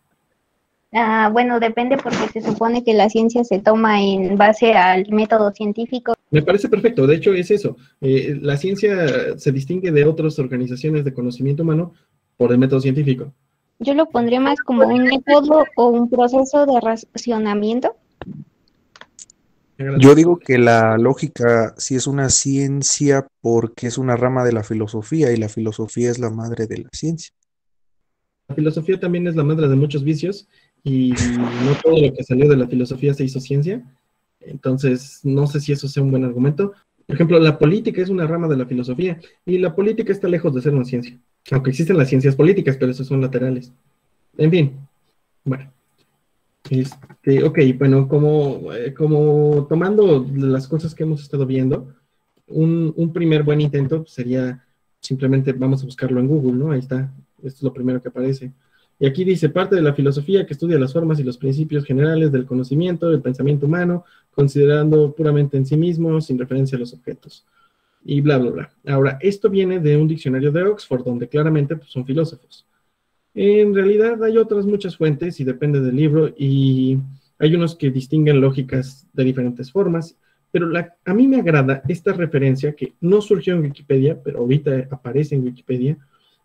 Bueno, depende porque se supone que la ciencia se toma en base al método científico. Me parece perfecto, de hecho es eso. La ciencia se distingue de otras organizaciones de conocimiento humano por el método científico. Yo lo pondría más como un método o un proceso de racionamiento. Yo digo que la lógica sí es una ciencia porque es una rama de la filosofía y la filosofía es la madre de la ciencia. La filosofía también es la madre de muchos vicios y no todo lo que salió de la filosofía se hizo ciencia. Entonces, no sé si eso sea un buen argumento. Por ejemplo, la política es una rama de la filosofía y la política está lejos de ser una ciencia. Aunque existen las ciencias políticas, pero esas son laterales. En fin, bueno. Ok, bueno, como tomando las cosas que hemos estado viendo, un primer buen intento sería simplemente vamos a buscarlo en Google, ¿no? Ahí está, esto es lo primero que aparece. Y aquí dice, parte de la filosofía que estudia las formas y los principios generales del conocimiento, del pensamiento humano, considerando puramente en sí mismo, sin referencia a los objetos. Y bla, bla, bla. Ahora, esto viene de un diccionario de Oxford, donde claramente pues, son filósofos. En realidad hay otras muchas fuentes y depende del libro, y hay unos que distinguen lógicas de diferentes formas, Pero a mí me agrada esta referencia que no surgió en Wikipedia, pero ahorita aparece en Wikipedia,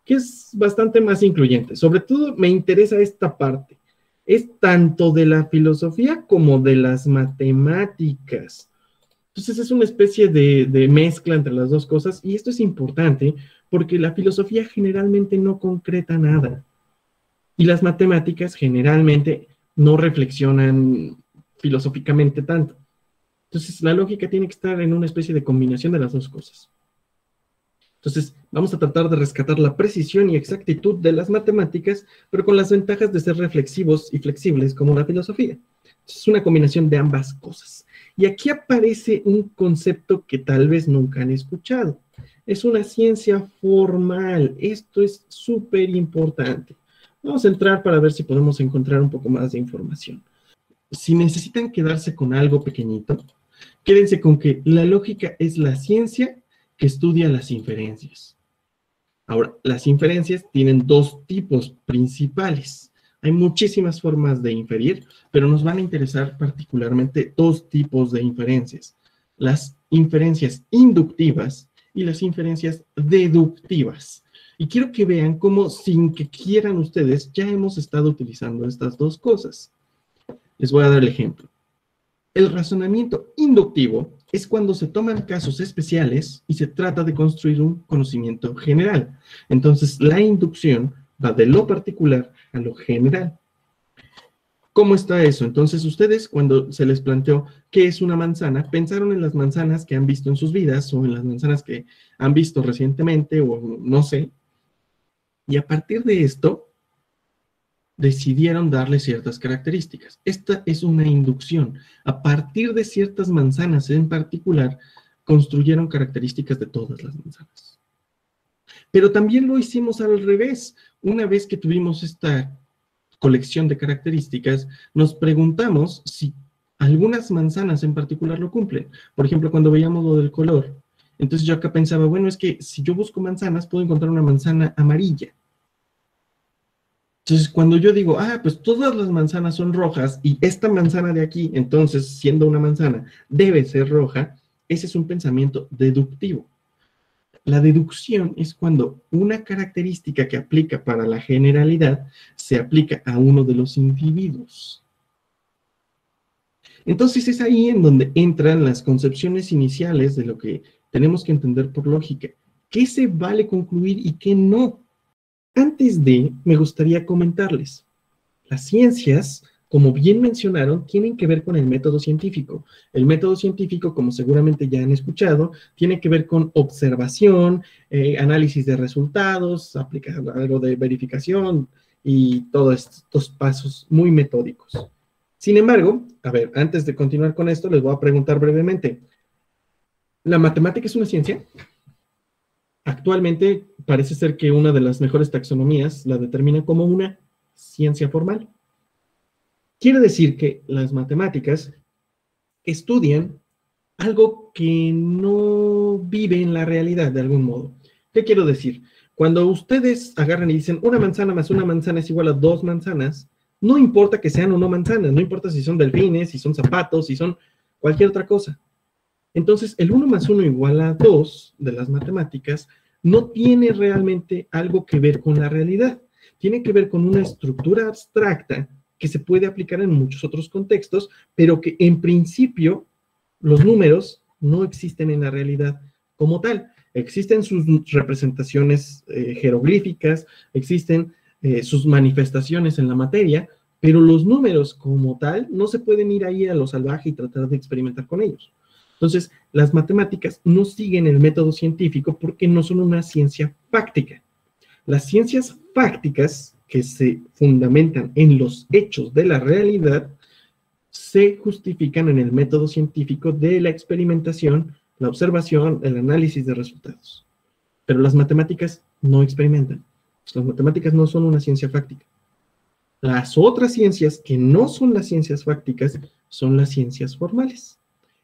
que es bastante más incluyente. Sobre todo me interesa esta parte. Es tanto de la filosofía como de las matemáticas. Entonces es una especie de mezcla entre las dos cosas, y esto es importante porque la filosofía generalmente no concreta nada, y las matemáticas generalmente no reflexionan filosóficamente tanto. Entonces la lógica tiene que estar en una especie de combinación de las dos cosas. Entonces vamos a tratar de rescatar la precisión y exactitud de las matemáticas, pero con las ventajas de ser reflexivos y flexibles como la filosofía. Es una combinación de ambas cosas. Y aquí aparece un concepto que tal vez nunca han escuchado. Es una ciencia formal. Esto es súper importante. Vamos a entrar para ver si podemos encontrar un poco más de información. Si necesitan quedarse con algo pequeñito, quédense con que la lógica es la ciencia que estudia las inferencias. Ahora, las inferencias tienen dos tipos principales. Hay muchísimas formas de inferir, pero nos van a interesar particularmente dos tipos de inferencias. Las inferencias inductivas y las inferencias deductivas. Y quiero que vean cómo, sin que quieran ustedes, ya hemos estado utilizando estas dos cosas. Les voy a dar el ejemplo. El razonamiento inductivo es cuando se toman casos especiales y se trata de construir un conocimiento general. Entonces, la inducción va de lo particular a lo general. ¿Cómo está eso? Entonces, ustedes, cuando se les planteó qué es una manzana, pensaron en las manzanas que han visto en sus vidas o en las manzanas que han visto recientemente o no sé. Y a partir de esto, decidieron darle ciertas características. Esta es una inducción. A partir de ciertas manzanas en particular, construyeron características de todas las manzanas. Pero también lo hicimos al revés. Una vez que tuvimos esta colección de características, nos preguntamos si algunas manzanas en particular lo cumplen. Por ejemplo, cuando veíamos lo del color. Entonces yo acá pensaba, bueno, es que si yo busco manzanas, puedo encontrar una manzana amarilla. Entonces, cuando yo digo, pues todas las manzanas son rojas y esta manzana de aquí, entonces, siendo una manzana, debe ser roja, ese es un pensamiento deductivo. La deducción es cuando una característica que aplica para la generalidad se aplica a uno de los individuos. Entonces, es ahí en donde entran las concepciones iniciales de lo que tenemos que entender por lógica. ¿Qué se vale concluir y qué no? Antes de, me gustaría comentarles, las ciencias, como bien mencionaron, tienen que ver con el método científico. El método científico, como seguramente ya han escuchado, tiene que ver con observación, análisis de resultados, aplicar algo de verificación y todos estos pasos muy metódicos. Sin embargo, a ver, antes de continuar con esto, les voy a preguntar brevemente, ¿la matemática es una ciencia? Actualmente parece ser que una de las mejores taxonomías la determina como una ciencia formal. Quiere decir que las matemáticas estudian algo que no vive en la realidad de algún modo. ¿Qué quiero decir? Cuando ustedes agarran y dicen una manzana más una manzana es igual a 2 manzanas, no importa que sean o no manzanas, no importa si son delfines, si son zapatos, si son cualquier otra cosa. Entonces, el 1 más 1 igual a 2 de las matemáticas no tiene realmente algo que ver con la realidad. Tiene que ver con una estructura abstracta que se puede aplicar en muchos otros contextos, pero que en principio los números no existen en la realidad como tal. Existen sus representaciones jeroglíficas, existen sus manifestaciones en la materia, pero los números como tal no se pueden ir ahí a lo salvaje y tratar de experimentar con ellos. Entonces, las matemáticas no siguen el método científico porque no son una ciencia fáctica. Las ciencias fácticas, que se fundamentan en los hechos de la realidad, se justifican en el método científico de la experimentación, la observación, el análisis de resultados. Pero las matemáticas no experimentan. Las matemáticas no son una ciencia fáctica. Las otras ciencias que no son las ciencias fácticas son las ciencias formales.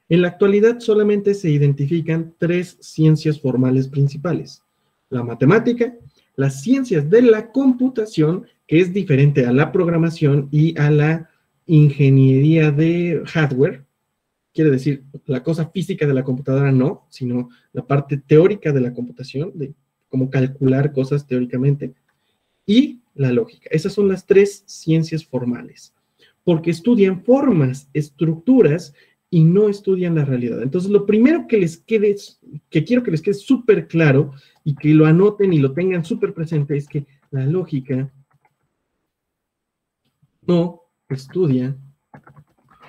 En la actualidad solamente se identifican 3 ciencias formales principales: la matemática, las ciencias de la computación, que es diferente a la programación y a la ingeniería de hardware. quiere decir la cosa física de la computadora no, sino la parte teórica de la computación, de cómo calcular cosas teóricamente, y la lógica. Esas son las tres ciencias formales, porque estudian formas, estructuras, y no estudian la realidad. Entonces, lo primero que quiero que les quede súper claro, y que lo anoten y lo tengan súper presente, es que la lógica no estudia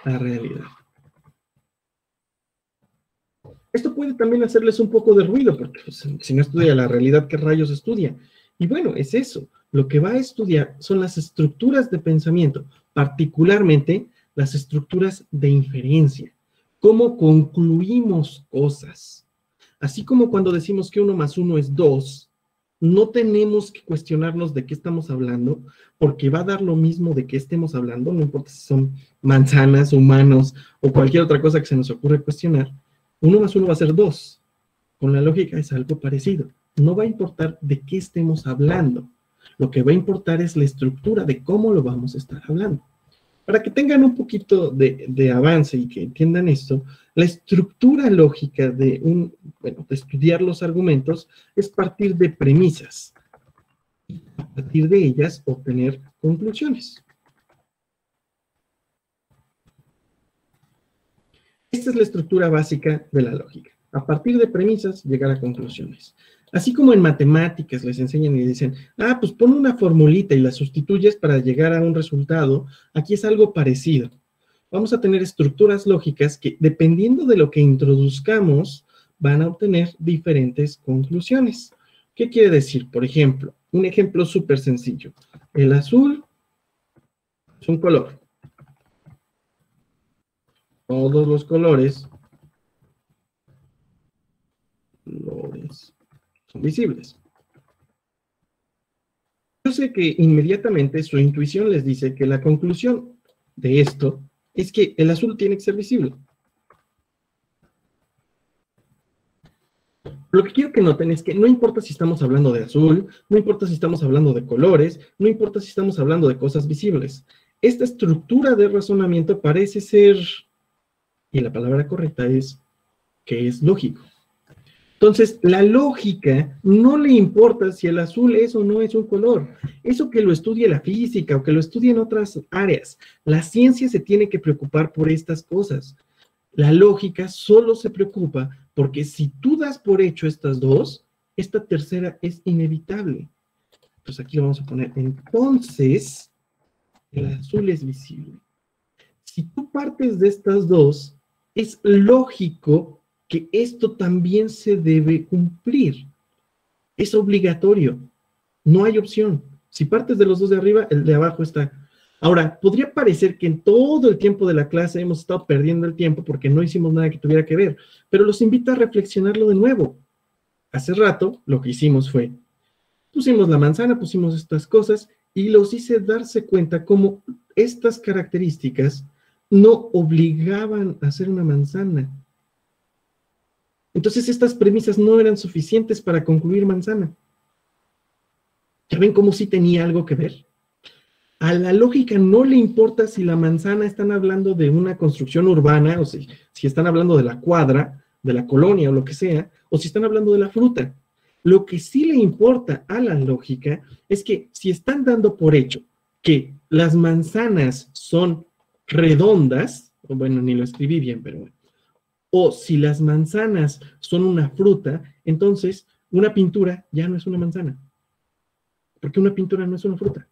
la realidad. Esto puede también hacerles un poco de ruido, porque pues, si no estudia la realidad, ¿qué rayos estudia? Y bueno, es eso. Lo que va a estudiar son las estructuras de pensamiento, particularmente las estructuras de inferencia. Cómo concluimos cosas. Así como cuando decimos que 1 más 1 es 2, no tenemos que cuestionarnos de qué estamos hablando, porque va a dar lo mismo de qué estemos hablando, no importa si son manzanas, humanos, o cualquier otra cosa que se nos ocurre cuestionar. 1 más 1 va a ser 2. Con la lógica es algo parecido. No va a importar de qué estemos hablando. Lo que va a importar es la estructura de cómo lo vamos a estar hablando. Para que tengan un poquito de avance y que entiendan esto, la estructura lógica de estudiar los argumentos es partir de premisas. Y a partir de ellas obtener conclusiones. Esta es la estructura básica de la lógica. A partir de premisas, llegar a conclusiones. Así como en matemáticas les enseñan y dicen, pues pon una formulita y la sustituyes para llegar a un resultado, aquí es algo parecido. Vamos a tener estructuras lógicas que, dependiendo de lo que introduzcamos, van a obtener diferentes conclusiones. ¿Qué quiere decir? Por ejemplo, un ejemplo súper sencillo. El azul es un color. Todos los colores son visibles. Yo sé que inmediatamente su intuición les dice que la conclusión de esto es que el azul tiene que ser visible. Lo que quiero que noten es que no importa si estamos hablando de azul, no importa si estamos hablando de colores, no importa si estamos hablando de cosas visibles. Esta estructura de razonamiento parece ser, y la palabra correcta es, que es lógico. Entonces, la lógica no le importa si el azul es o no es un color. Eso que lo estudie la física o que lo estudie en otras áreas. La ciencia se tiene que preocupar por estas cosas. La lógica solo se preocupa porque si tú das por hecho estas dos, esta tercera es inevitable. Entonces, aquí lo vamos a poner. Entonces, el azul es visible. Si tú partes de estas dos, es lógico que esto también se debe cumplir. Es obligatorio. No hay opción. Si partes de los dos de arriba, el de abajo está. Ahora, podría parecer que en todo el tiempo de la clase hemos estado perdiendo el tiempo porque no hicimos nada que tuviera que ver, pero los invito a reflexionarlo de nuevo. Hace rato, lo que hicimos fue, pusimos la manzana, pusimos estas cosas, y los hice darse cuenta cómo estas características no obligaban a hacer una manzana. Entonces estas premisas no eran suficientes para concluir manzana. ¿Ya ven cómo sí tenía algo que ver? A la lógica no le importa si la manzana están hablando de una construcción urbana, o si están hablando de la cuadra, de la colonia o lo que sea, o si están hablando de la fruta. Lo que sí le importa a la lógica es que si están dando por hecho que las manzanas son redondas, bueno, ni lo escribí bien, pero bueno, o si las manzanas son una fruta, entonces una pintura ya no es una manzana, porque una pintura no es una fruta.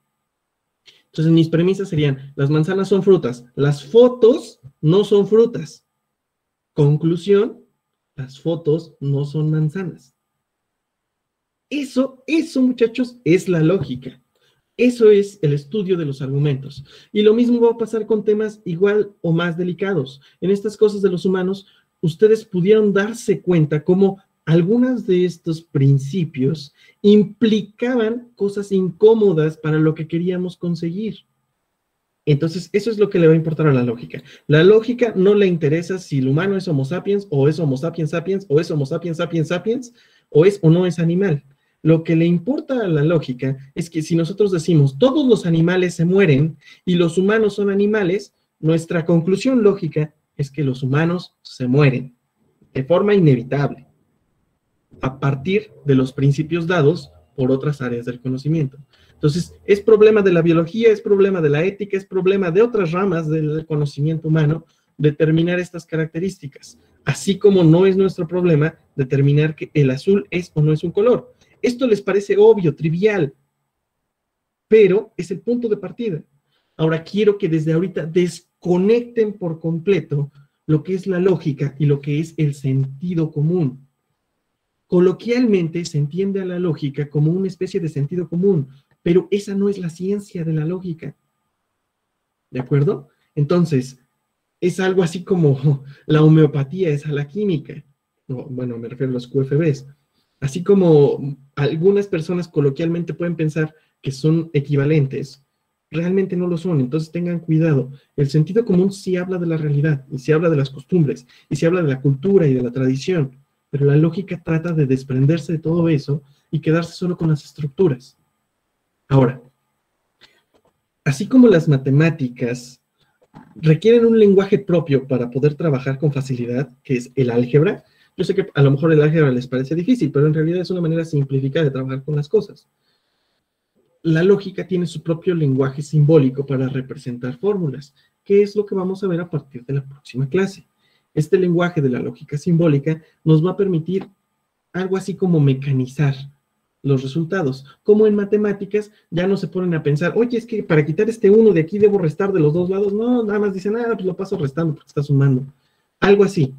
Entonces mis premisas serían, las manzanas son frutas, las fotos no son frutas. Conclusión, las fotos no son manzanas. Eso, muchachos, es la lógica. Eso es el estudio de los argumentos. Y lo mismo va a pasar con temas igual o más delicados. En estas cosas de los humanos, ustedes pudieron darse cuenta cómo algunos de estos principios implicaban cosas incómodas para lo que queríamos conseguir. Entonces, eso es lo que le va a importar a la lógica. La lógica no le interesa si el humano es Homo sapiens, o es Homo sapiens sapiens, o es Homo sapiens sapiens sapiens, o es o no es animal. Lo que le importa a la lógica es que si nosotros decimos todos los animales se mueren y los humanos son animales, nuestra conclusión lógica es que los humanos se mueren de forma inevitable a partir de los principios dados por otras áreas del conocimiento. Entonces, es problema de la biología, es problema de la ética, es problema de otras ramas del conocimiento humano determinar estas características, así como no es nuestro problema determinar que el azul es o no es un color. Esto les parece obvio, trivial, pero es el punto de partida. Ahora quiero que desde ahorita desconecten por completo lo que es la lógica y lo que es el sentido común. Coloquialmente se entiende a la lógica como una especie de sentido común, pero esa no es la ciencia de la lógica. ¿De acuerdo? Entonces, es algo así como la homeopatía es a la química. No, bueno, me refiero a los QFBs. Así como algunas personas coloquialmente pueden pensar que son equivalentes, realmente no lo son. Entonces tengan cuidado. El sentido común sí habla de la realidad, y sí habla de las costumbres, y sí habla de la cultura y de la tradición, pero la lógica trata de desprenderse de todo eso y quedarse solo con las estructuras. Ahora, así como las matemáticas requieren un lenguaje propio para poder trabajar con facilidad, que es el álgebra. Yo sé que a lo mejor el álgebra les parece difícil, pero en realidad es una manera simplificada de trabajar con las cosas. La lógica tiene su propio lenguaje simbólico para representar fórmulas, que es lo que vamos a ver a partir de la próxima clase. Este lenguaje de la lógica simbólica nos va a permitir algo así como mecanizar los resultados. Como en matemáticas, ya no se ponen a pensar, oye, es que para quitar este 1 de aquí debo restar de los dos lados. No, nada más dicen, pues lo paso restando porque está sumando. Algo así.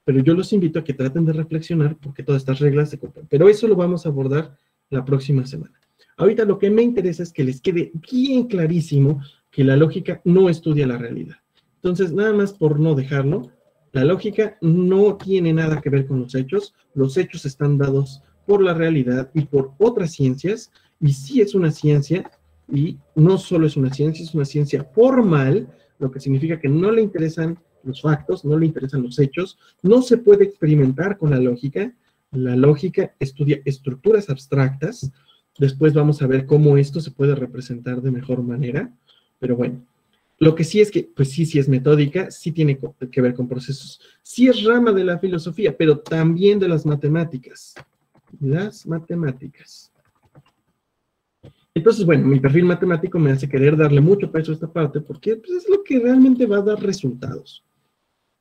Pero yo los invito a que traten de reflexionar porque todas estas reglas se cumplen. Pero eso lo vamos a abordar la próxima semana. Ahorita lo que me interesa es que les quede bien clarísimo que la lógica no estudia la realidad. Entonces, nada más por no dejarlo, la lógica no tiene nada que ver con los hechos están dados por la realidad y por otras ciencias, y sí es una ciencia, y no solo es una ciencia formal, lo que significa que no le interesan los factos, no le interesan los hechos, no se puede experimentar con la lógica estudia estructuras abstractas, después vamos a ver cómo esto se puede representar de mejor manera, pero bueno, lo que sí es que, pues sí es metódica, sí tiene que ver con procesos, sí es rama de la filosofía, pero también de las matemáticas. Las matemáticas. Entonces, bueno, mi perfil matemático me hace querer darle mucho peso a esta parte porque pues, es lo que realmente va a dar resultados.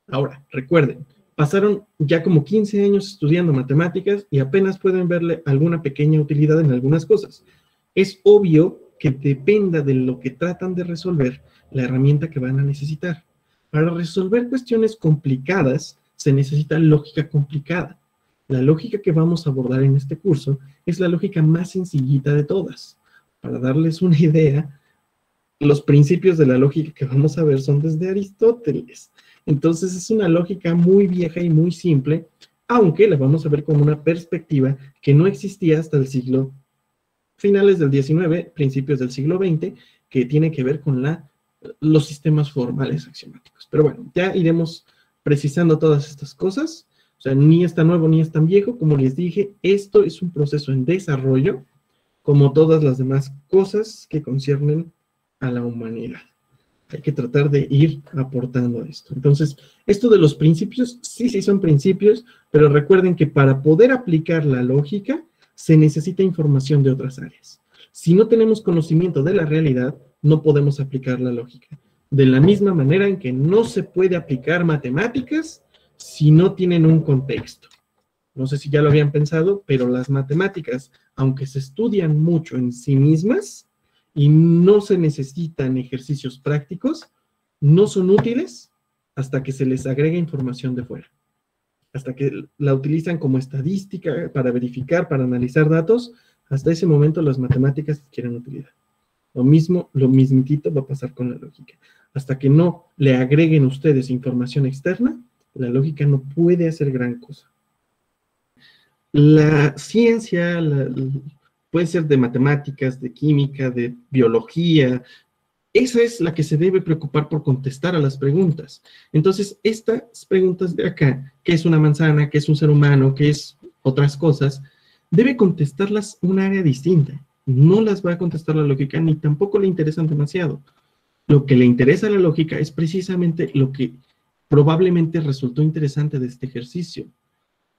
Ahora, recuerden, pasaron ya como 15 años estudiando matemáticas y apenas pueden verle alguna pequeña utilidad en algunas cosas. Es obvio que dependa de lo que tratan de resolver la herramienta que van a necesitar. Para resolver cuestiones complicadas se necesita lógica complicada. La lógica que vamos a abordar en este curso es la lógica más sencillita de todas. Para darles una idea, los principios de la lógica que vamos a ver son desde Aristóteles. Entonces es una lógica muy vieja y muy simple, aunque la vamos a ver con una perspectiva que no existía hasta el siglo, finales del XIX, principios del siglo XX, que tiene que ver con los sistemas formales axiomáticos. Pero bueno, ya iremos precisando todas estas cosas. O sea, ni es tan nuevo ni es tan viejo. Como les dije, esto es un proceso en desarrollo, como todas las demás cosas que conciernen a la humanidad. Hay que tratar de ir aportando esto. Entonces, esto de los principios, sí son principios, pero recuerden que para poder aplicar la lógica, se necesita información de otras áreas. Si no tenemos conocimiento de la realidad, no podemos aplicar la lógica. De la misma manera en que no se puede aplicar matemáticas si no tienen un contexto. No sé si ya lo habían pensado, pero las matemáticas, aunque se estudian mucho en sí mismas y no se necesitan ejercicios prácticos, no son útiles hasta que se les agrega información de fuera. Hasta que la utilizan como estadística para verificar, para analizar datos, hasta ese momento las matemáticas adquieren utilidad. Lo mismitito va a pasar con la lógica. Hasta que no le agreguen ustedes información externa, la lógica no puede hacer gran cosa. La ciencia puede ser de matemáticas, de química, de biología. Esa es la que se debe preocupar por contestar a las preguntas. Entonces, estas preguntas de acá, ¿qué es una manzana? ¿Qué es un ser humano? ¿Qué es otras cosas? Debe contestarlas un área distinta. No las va a contestar la lógica, ni tampoco le interesan demasiado. Lo que le interesa a la lógica es precisamente lo que probablemente resultó interesante de este ejercicio.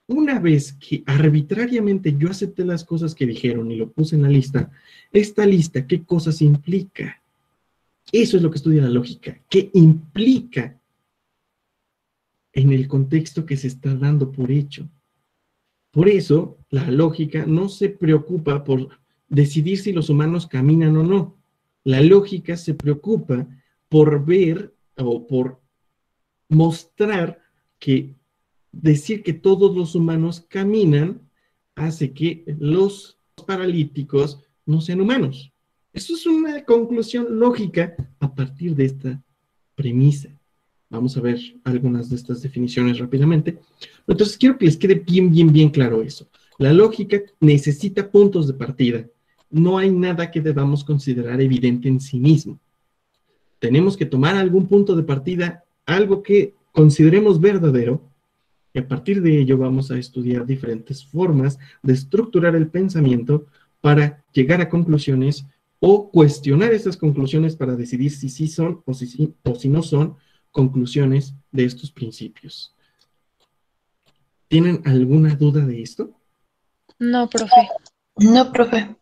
Una vez que arbitrariamente yo acepté las cosas que dijeron y lo puse en la lista, esta lista, ¿qué cosas implica? Eso es lo que estudia la lógica. ¿Qué implica en el contexto que se está dando por hecho? Por eso, la lógica no se preocupa por decidir si los humanos caminan o no. La lógica se preocupa por ver o por mostrar que decir que todos los humanos caminan hace que los paralíticos no sean humanos. Eso es una conclusión lógica a partir de esta premisa. Vamos a ver algunas de estas definiciones rápidamente. Entonces, quiero que les quede bien claro eso. La lógica necesita puntos de partida. No hay nada que debamos considerar evidente en sí mismo. Tenemos que tomar algún punto de partida, algo que consideremos verdadero, y a partir de ello vamos a estudiar diferentes formas de estructurar el pensamiento para llegar a conclusiones o cuestionar esas conclusiones para decidir si sí son o si no son conclusiones de estos principios. ¿Tienen alguna duda de esto? No, profe. No, profe.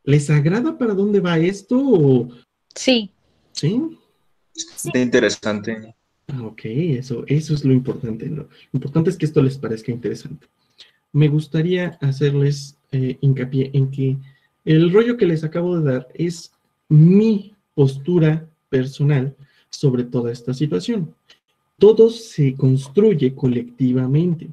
¿Les agrada para dónde va esto? O... Sí. ¿Sí? Está interesante. Ok, eso es lo importante, ¿no? Lo importante es que esto les parezca interesante. Me gustaría hacerles hincapié en que el rollo que les acabo de dar es mi postura personal sobre toda esta situación. Todo se construye colectivamente.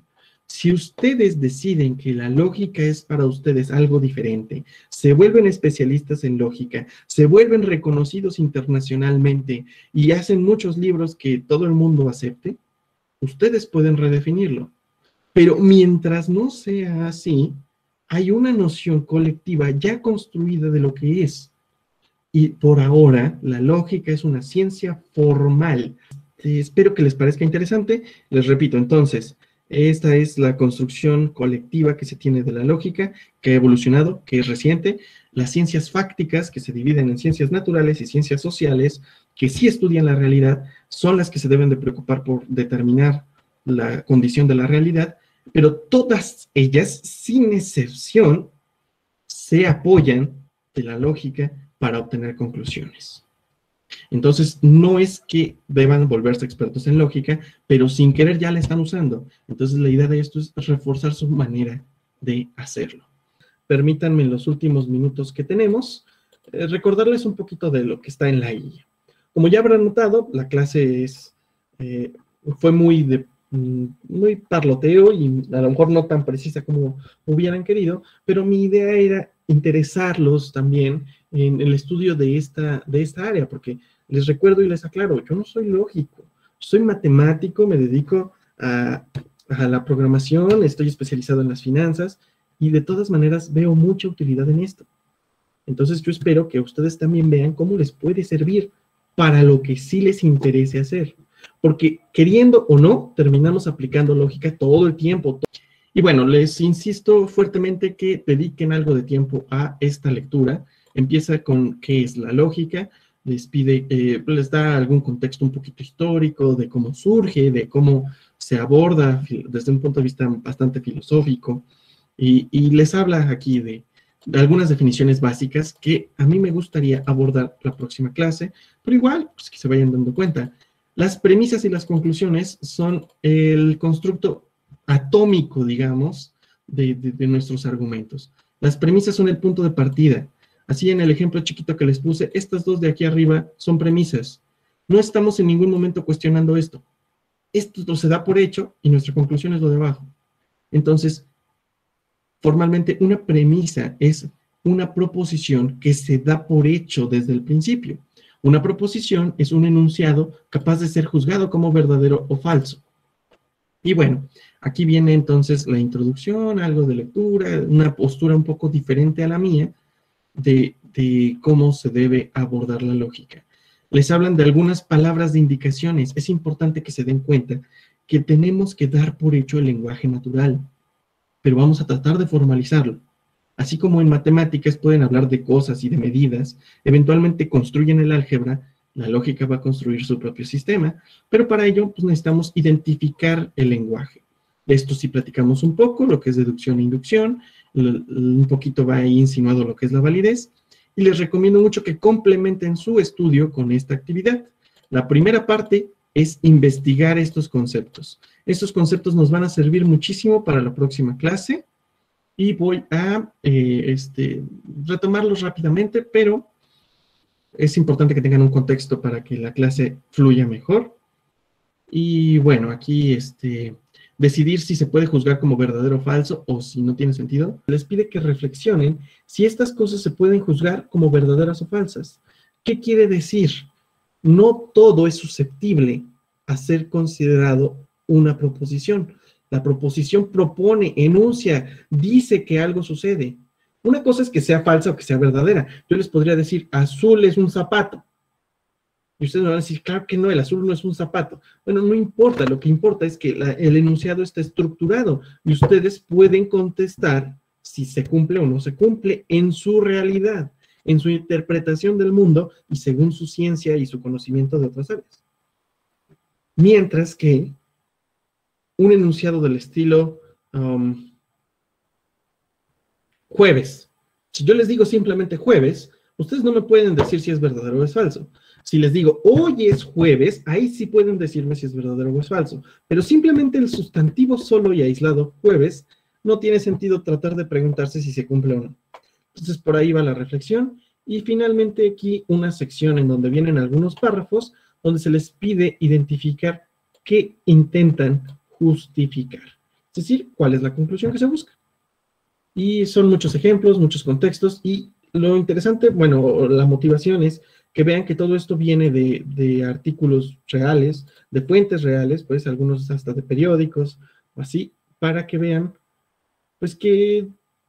Si ustedes deciden que la lógica es para ustedes algo diferente, se vuelven especialistas en lógica, se vuelven reconocidos internacionalmente y hacen muchos libros que todo el mundo acepte, ustedes pueden redefinirlo. Pero mientras no sea así, hay una noción colectiva ya construida de lo que es. Y por ahora, la lógica es una ciencia formal. Espero que les parezca interesante. Les repito, entonces, esta es la construcción colectiva que se tiene de la lógica, que ha evolucionado, que es reciente. Las ciencias fácticas, que se dividen en ciencias naturales y ciencias sociales, que sí estudian la realidad, son las que se deben de preocupar por determinar la condición de la realidad, pero todas ellas, sin excepción, se apoyan de la lógica para obtener conclusiones. Entonces, no es que deban volverse expertos en lógica, pero sin querer ya la están usando. Entonces, la idea de esto es reforzar su manera de hacerlo. Permítanme en los últimos minutos que tenemos, recordarles un poquito de lo que está en la guía. Como ya habrán notado, la clase fue muy parloteo y a lo mejor no tan precisa como hubieran querido, pero mi idea era interesarlos también en el estudio de esta área, porque les recuerdo y les aclaro, yo no soy lógico, soy matemático, me dedico a la programación, estoy especializado en las finanzas y de todas maneras veo mucha utilidad en esto. Entonces yo espero que ustedes también vean cómo les puede servir para lo que sí les interese hacer, porque queriendo o no, terminamos aplicando lógica todo el tiempo. Y bueno, les insisto fuertemente que dediquen algo de tiempo a esta lectura. Empieza con qué es la lógica, les da algún contexto un poquito histórico de cómo surge, de cómo se aborda desde un punto de vista bastante filosófico, y les habla aquí de algunas definiciones básicas que a mí me gustaría abordar la próxima clase, pero igual, pues que se vayan dando cuenta. Las premisas y las conclusiones son el constructo atómico, digamos, de nuestros argumentos. Las premisas son el punto de partida. Así en el ejemplo chiquito que les puse, estas dos de aquí arriba son premisas. No estamos en ningún momento cuestionando esto. Esto se da por hecho y nuestra conclusión es lo de abajo. Entonces, formalmente una premisa es una proposición que se da por hecho desde el principio. Una proposición es un enunciado capaz de ser juzgado como verdadero o falso. Y bueno, aquí viene entonces la introducción, algo de lectura, una postura un poco diferente a la mía de cómo se debe abordar la lógica. Les hablan de algunas palabras de indicaciones. Es importante que se den cuenta que tenemos que dar por hecho el lenguaje natural, pero vamos a tratar de formalizarlo. Así como en matemáticas pueden hablar de cosas y de medidas, eventualmente construyen el álgebra, La lógica va a construir su propio sistema, pero para ello pues, necesitamos identificar el lenguaje. De esto sí platicamos un poco, lo que es deducción e inducción, un poquito va ahí insinuado lo que es la validez, y les recomiendo mucho que complementen su estudio con esta actividad. La primera parte es investigar estos conceptos. Estos conceptos nos van a servir muchísimo para la próxima clase, y voy a retomarlos rápidamente, pero es importante que tengan un contexto para que la clase fluya mejor. Y bueno, aquí decidir si se puede juzgar como verdadero o falso o si no tiene sentido. Les pide que reflexionen si estas cosas se pueden juzgar como verdaderas o falsas. ¿Qué quiere decir? No todo es susceptible a ser considerado una proposición. La proposición propone, enuncia, dice que algo sucede. Una cosa es que sea falsa o que sea verdadera. Yo les podría decir, azul es un zapato. Y ustedes me van a decir, claro que no, el azul no es un zapato. Bueno, no importa, lo que importa es que el enunciado está estructurado y ustedes pueden contestar si se cumple o no se cumple en su realidad, en su interpretación del mundo y según su ciencia y su conocimiento de otras áreas. Mientras que un enunciado del estilo jueves. Si yo les digo simplemente jueves, ustedes no me pueden decir si es verdadero o es falso. Si les digo hoy es jueves, ahí sí pueden decirme si es verdadero o es falso. Pero simplemente el sustantivo solo y aislado, jueves, no tiene sentido tratar de preguntarse si se cumple o no. Entonces por ahí va la reflexión. Y finalmente aquí una sección en donde vienen algunos párrafos donde se les pide identificar qué intentan justificar. Es decir, cuál es la conclusión que se busca. Y son muchos ejemplos, muchos contextos, y lo interesante, bueno, la motivación es que vean que todo esto viene de artículos reales, de fuentes reales, pues algunos hasta de periódicos, así, para que vean, pues que,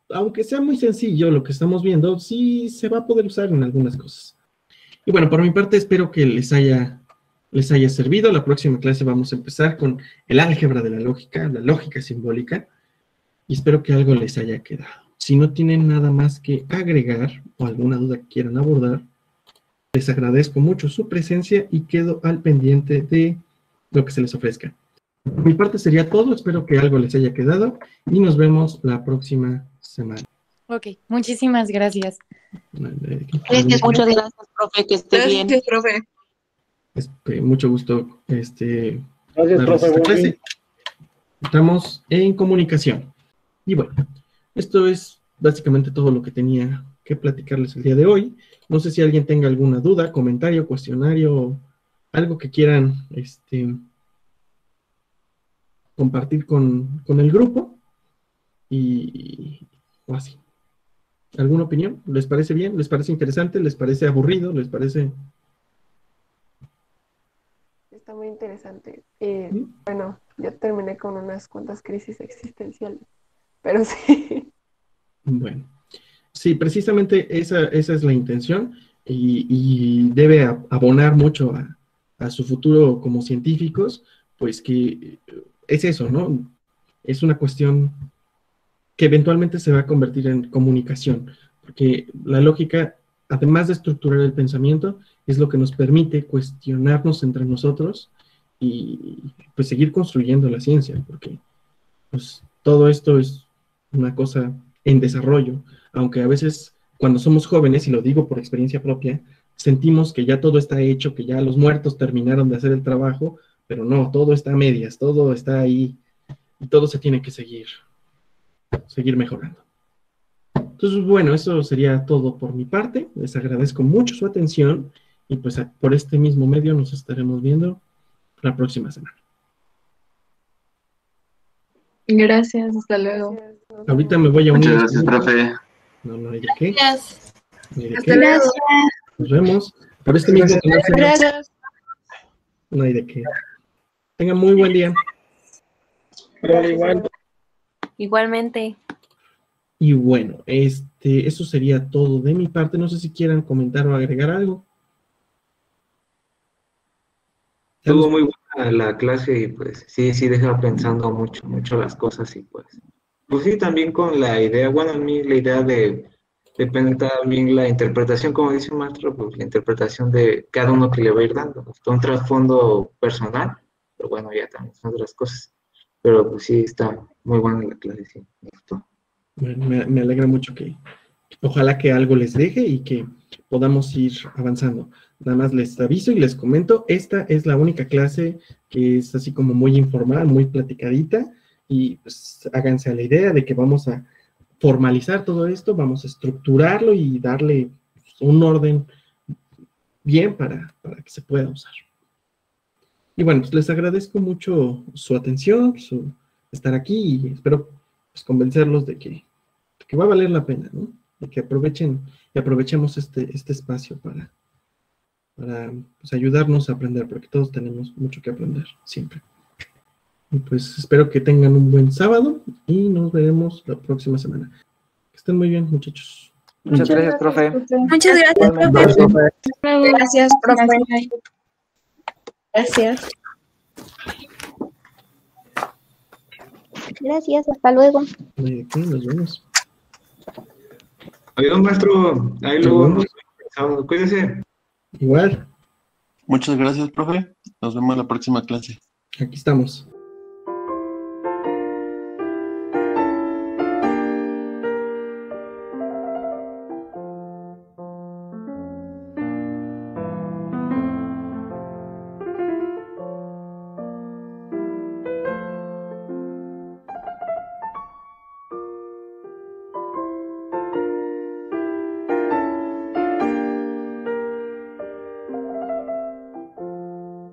aunque sea muy sencillo lo que estamos viendo, sí se va a poder usar en algunas cosas. Y bueno, por mi parte espero que les haya servido. La próxima clase vamos a empezar con el álgebra de la lógica simbólica, y espero que algo les haya quedado. Si no tienen nada más que agregar o alguna duda que quieran abordar, les agradezco mucho su presencia y quedo al pendiente de lo que se les ofrezca. Por mi parte sería todo, espero que algo les haya quedado y nos vemos la próxima semana. Ok, muchísimas gracias. Muchas gracias, profe, que esté bien. Gracias, profe. Mucho gusto. Gracias, darles profe. esta clase. Estamos en comunicación. Y bueno, esto es básicamente todo lo que tenía que platicarles el día de hoy. No sé si alguien tenga alguna duda, comentario, cuestionario, algo que quieran compartir con el grupo o así. ¿Alguna opinión? ¿Les parece bien? ¿Les parece interesante? ¿Les parece aburrido? ¿Les parece...? Está muy interesante. Bueno, yo terminé con unas cuantas crisis existenciales, pero sí. Bueno, sí, precisamente esa es la intención y debe abonar mucho a su futuro como científicos, pues que es eso, ¿no? Es una cuestión que eventualmente se va a convertir en comunicación, porque la lógica, además de estructurar el pensamiento, es lo que nos permite cuestionarnos entre nosotros y pues seguir construyendo la ciencia, porque pues todo esto es una cosa en desarrollo, aunque a veces cuando somos jóvenes, y lo digo por experiencia propia, sentimos que ya todo está hecho, que ya los muertos terminaron de hacer el trabajo, pero no, todo está a medias, todo está ahí, y todo se tiene que seguir mejorando. Entonces, bueno, eso sería todo por mi parte. Les agradezco mucho su atención, y pues por este mismo medio nos estaremos viendo la próxima semana. Gracias, hasta luego. Ahorita me voy a unir. Muchas gracias, profe. No hay de qué. Gracias. No hay de Hasta qué. luego. Nos vemos. Por este mismo canal. Gracias. No hay de qué. Tengan muy buen día. Igualmente. Y bueno, eso sería todo de mi parte. No sé si quieran comentar o agregar algo. Estuvo muy buena la clase y pues sí deja pensando mucho las cosas y pues sí, también con la idea, bueno, a mí la idea de depende también la interpretación, como dice el maestro, pues la interpretación de cada uno que le va a ir dando. Un trasfondo personal, pero bueno, ya también son otras cosas. Pero pues sí, está muy buena la clase, sí, me gustó. Bueno, me alegra mucho que ojalá que algo les deje y que podamos ir avanzando. Nada más les aviso y les comento, esta es la única clase que es así como muy informal, muy platicadita, y pues háganse a la idea de que vamos a formalizar todo esto, vamos a estructurarlo y darle un orden bien para que se pueda usar. Y bueno, pues les agradezco mucho su atención, su estar aquí, y espero pues, convencerlos de que va a valer la pena, ¿no? De que aprovechen y aprovechemos este espacio para pues, ayudarnos a aprender, porque todos tenemos mucho que aprender, siempre. Y pues espero que tengan un buen sábado y nos veremos la próxima semana. Que estén muy bien, muchachos. Muchas gracias, profe. Muchas gracias, profe. Gracias, profe. Gracias. Gracias, hasta luego. Nos vemos. Adiós, maestro. Ahí luego nos vemos. Cuídense. Igual. Muchas gracias, profe. Nos vemos en la próxima clase. Aquí estamos.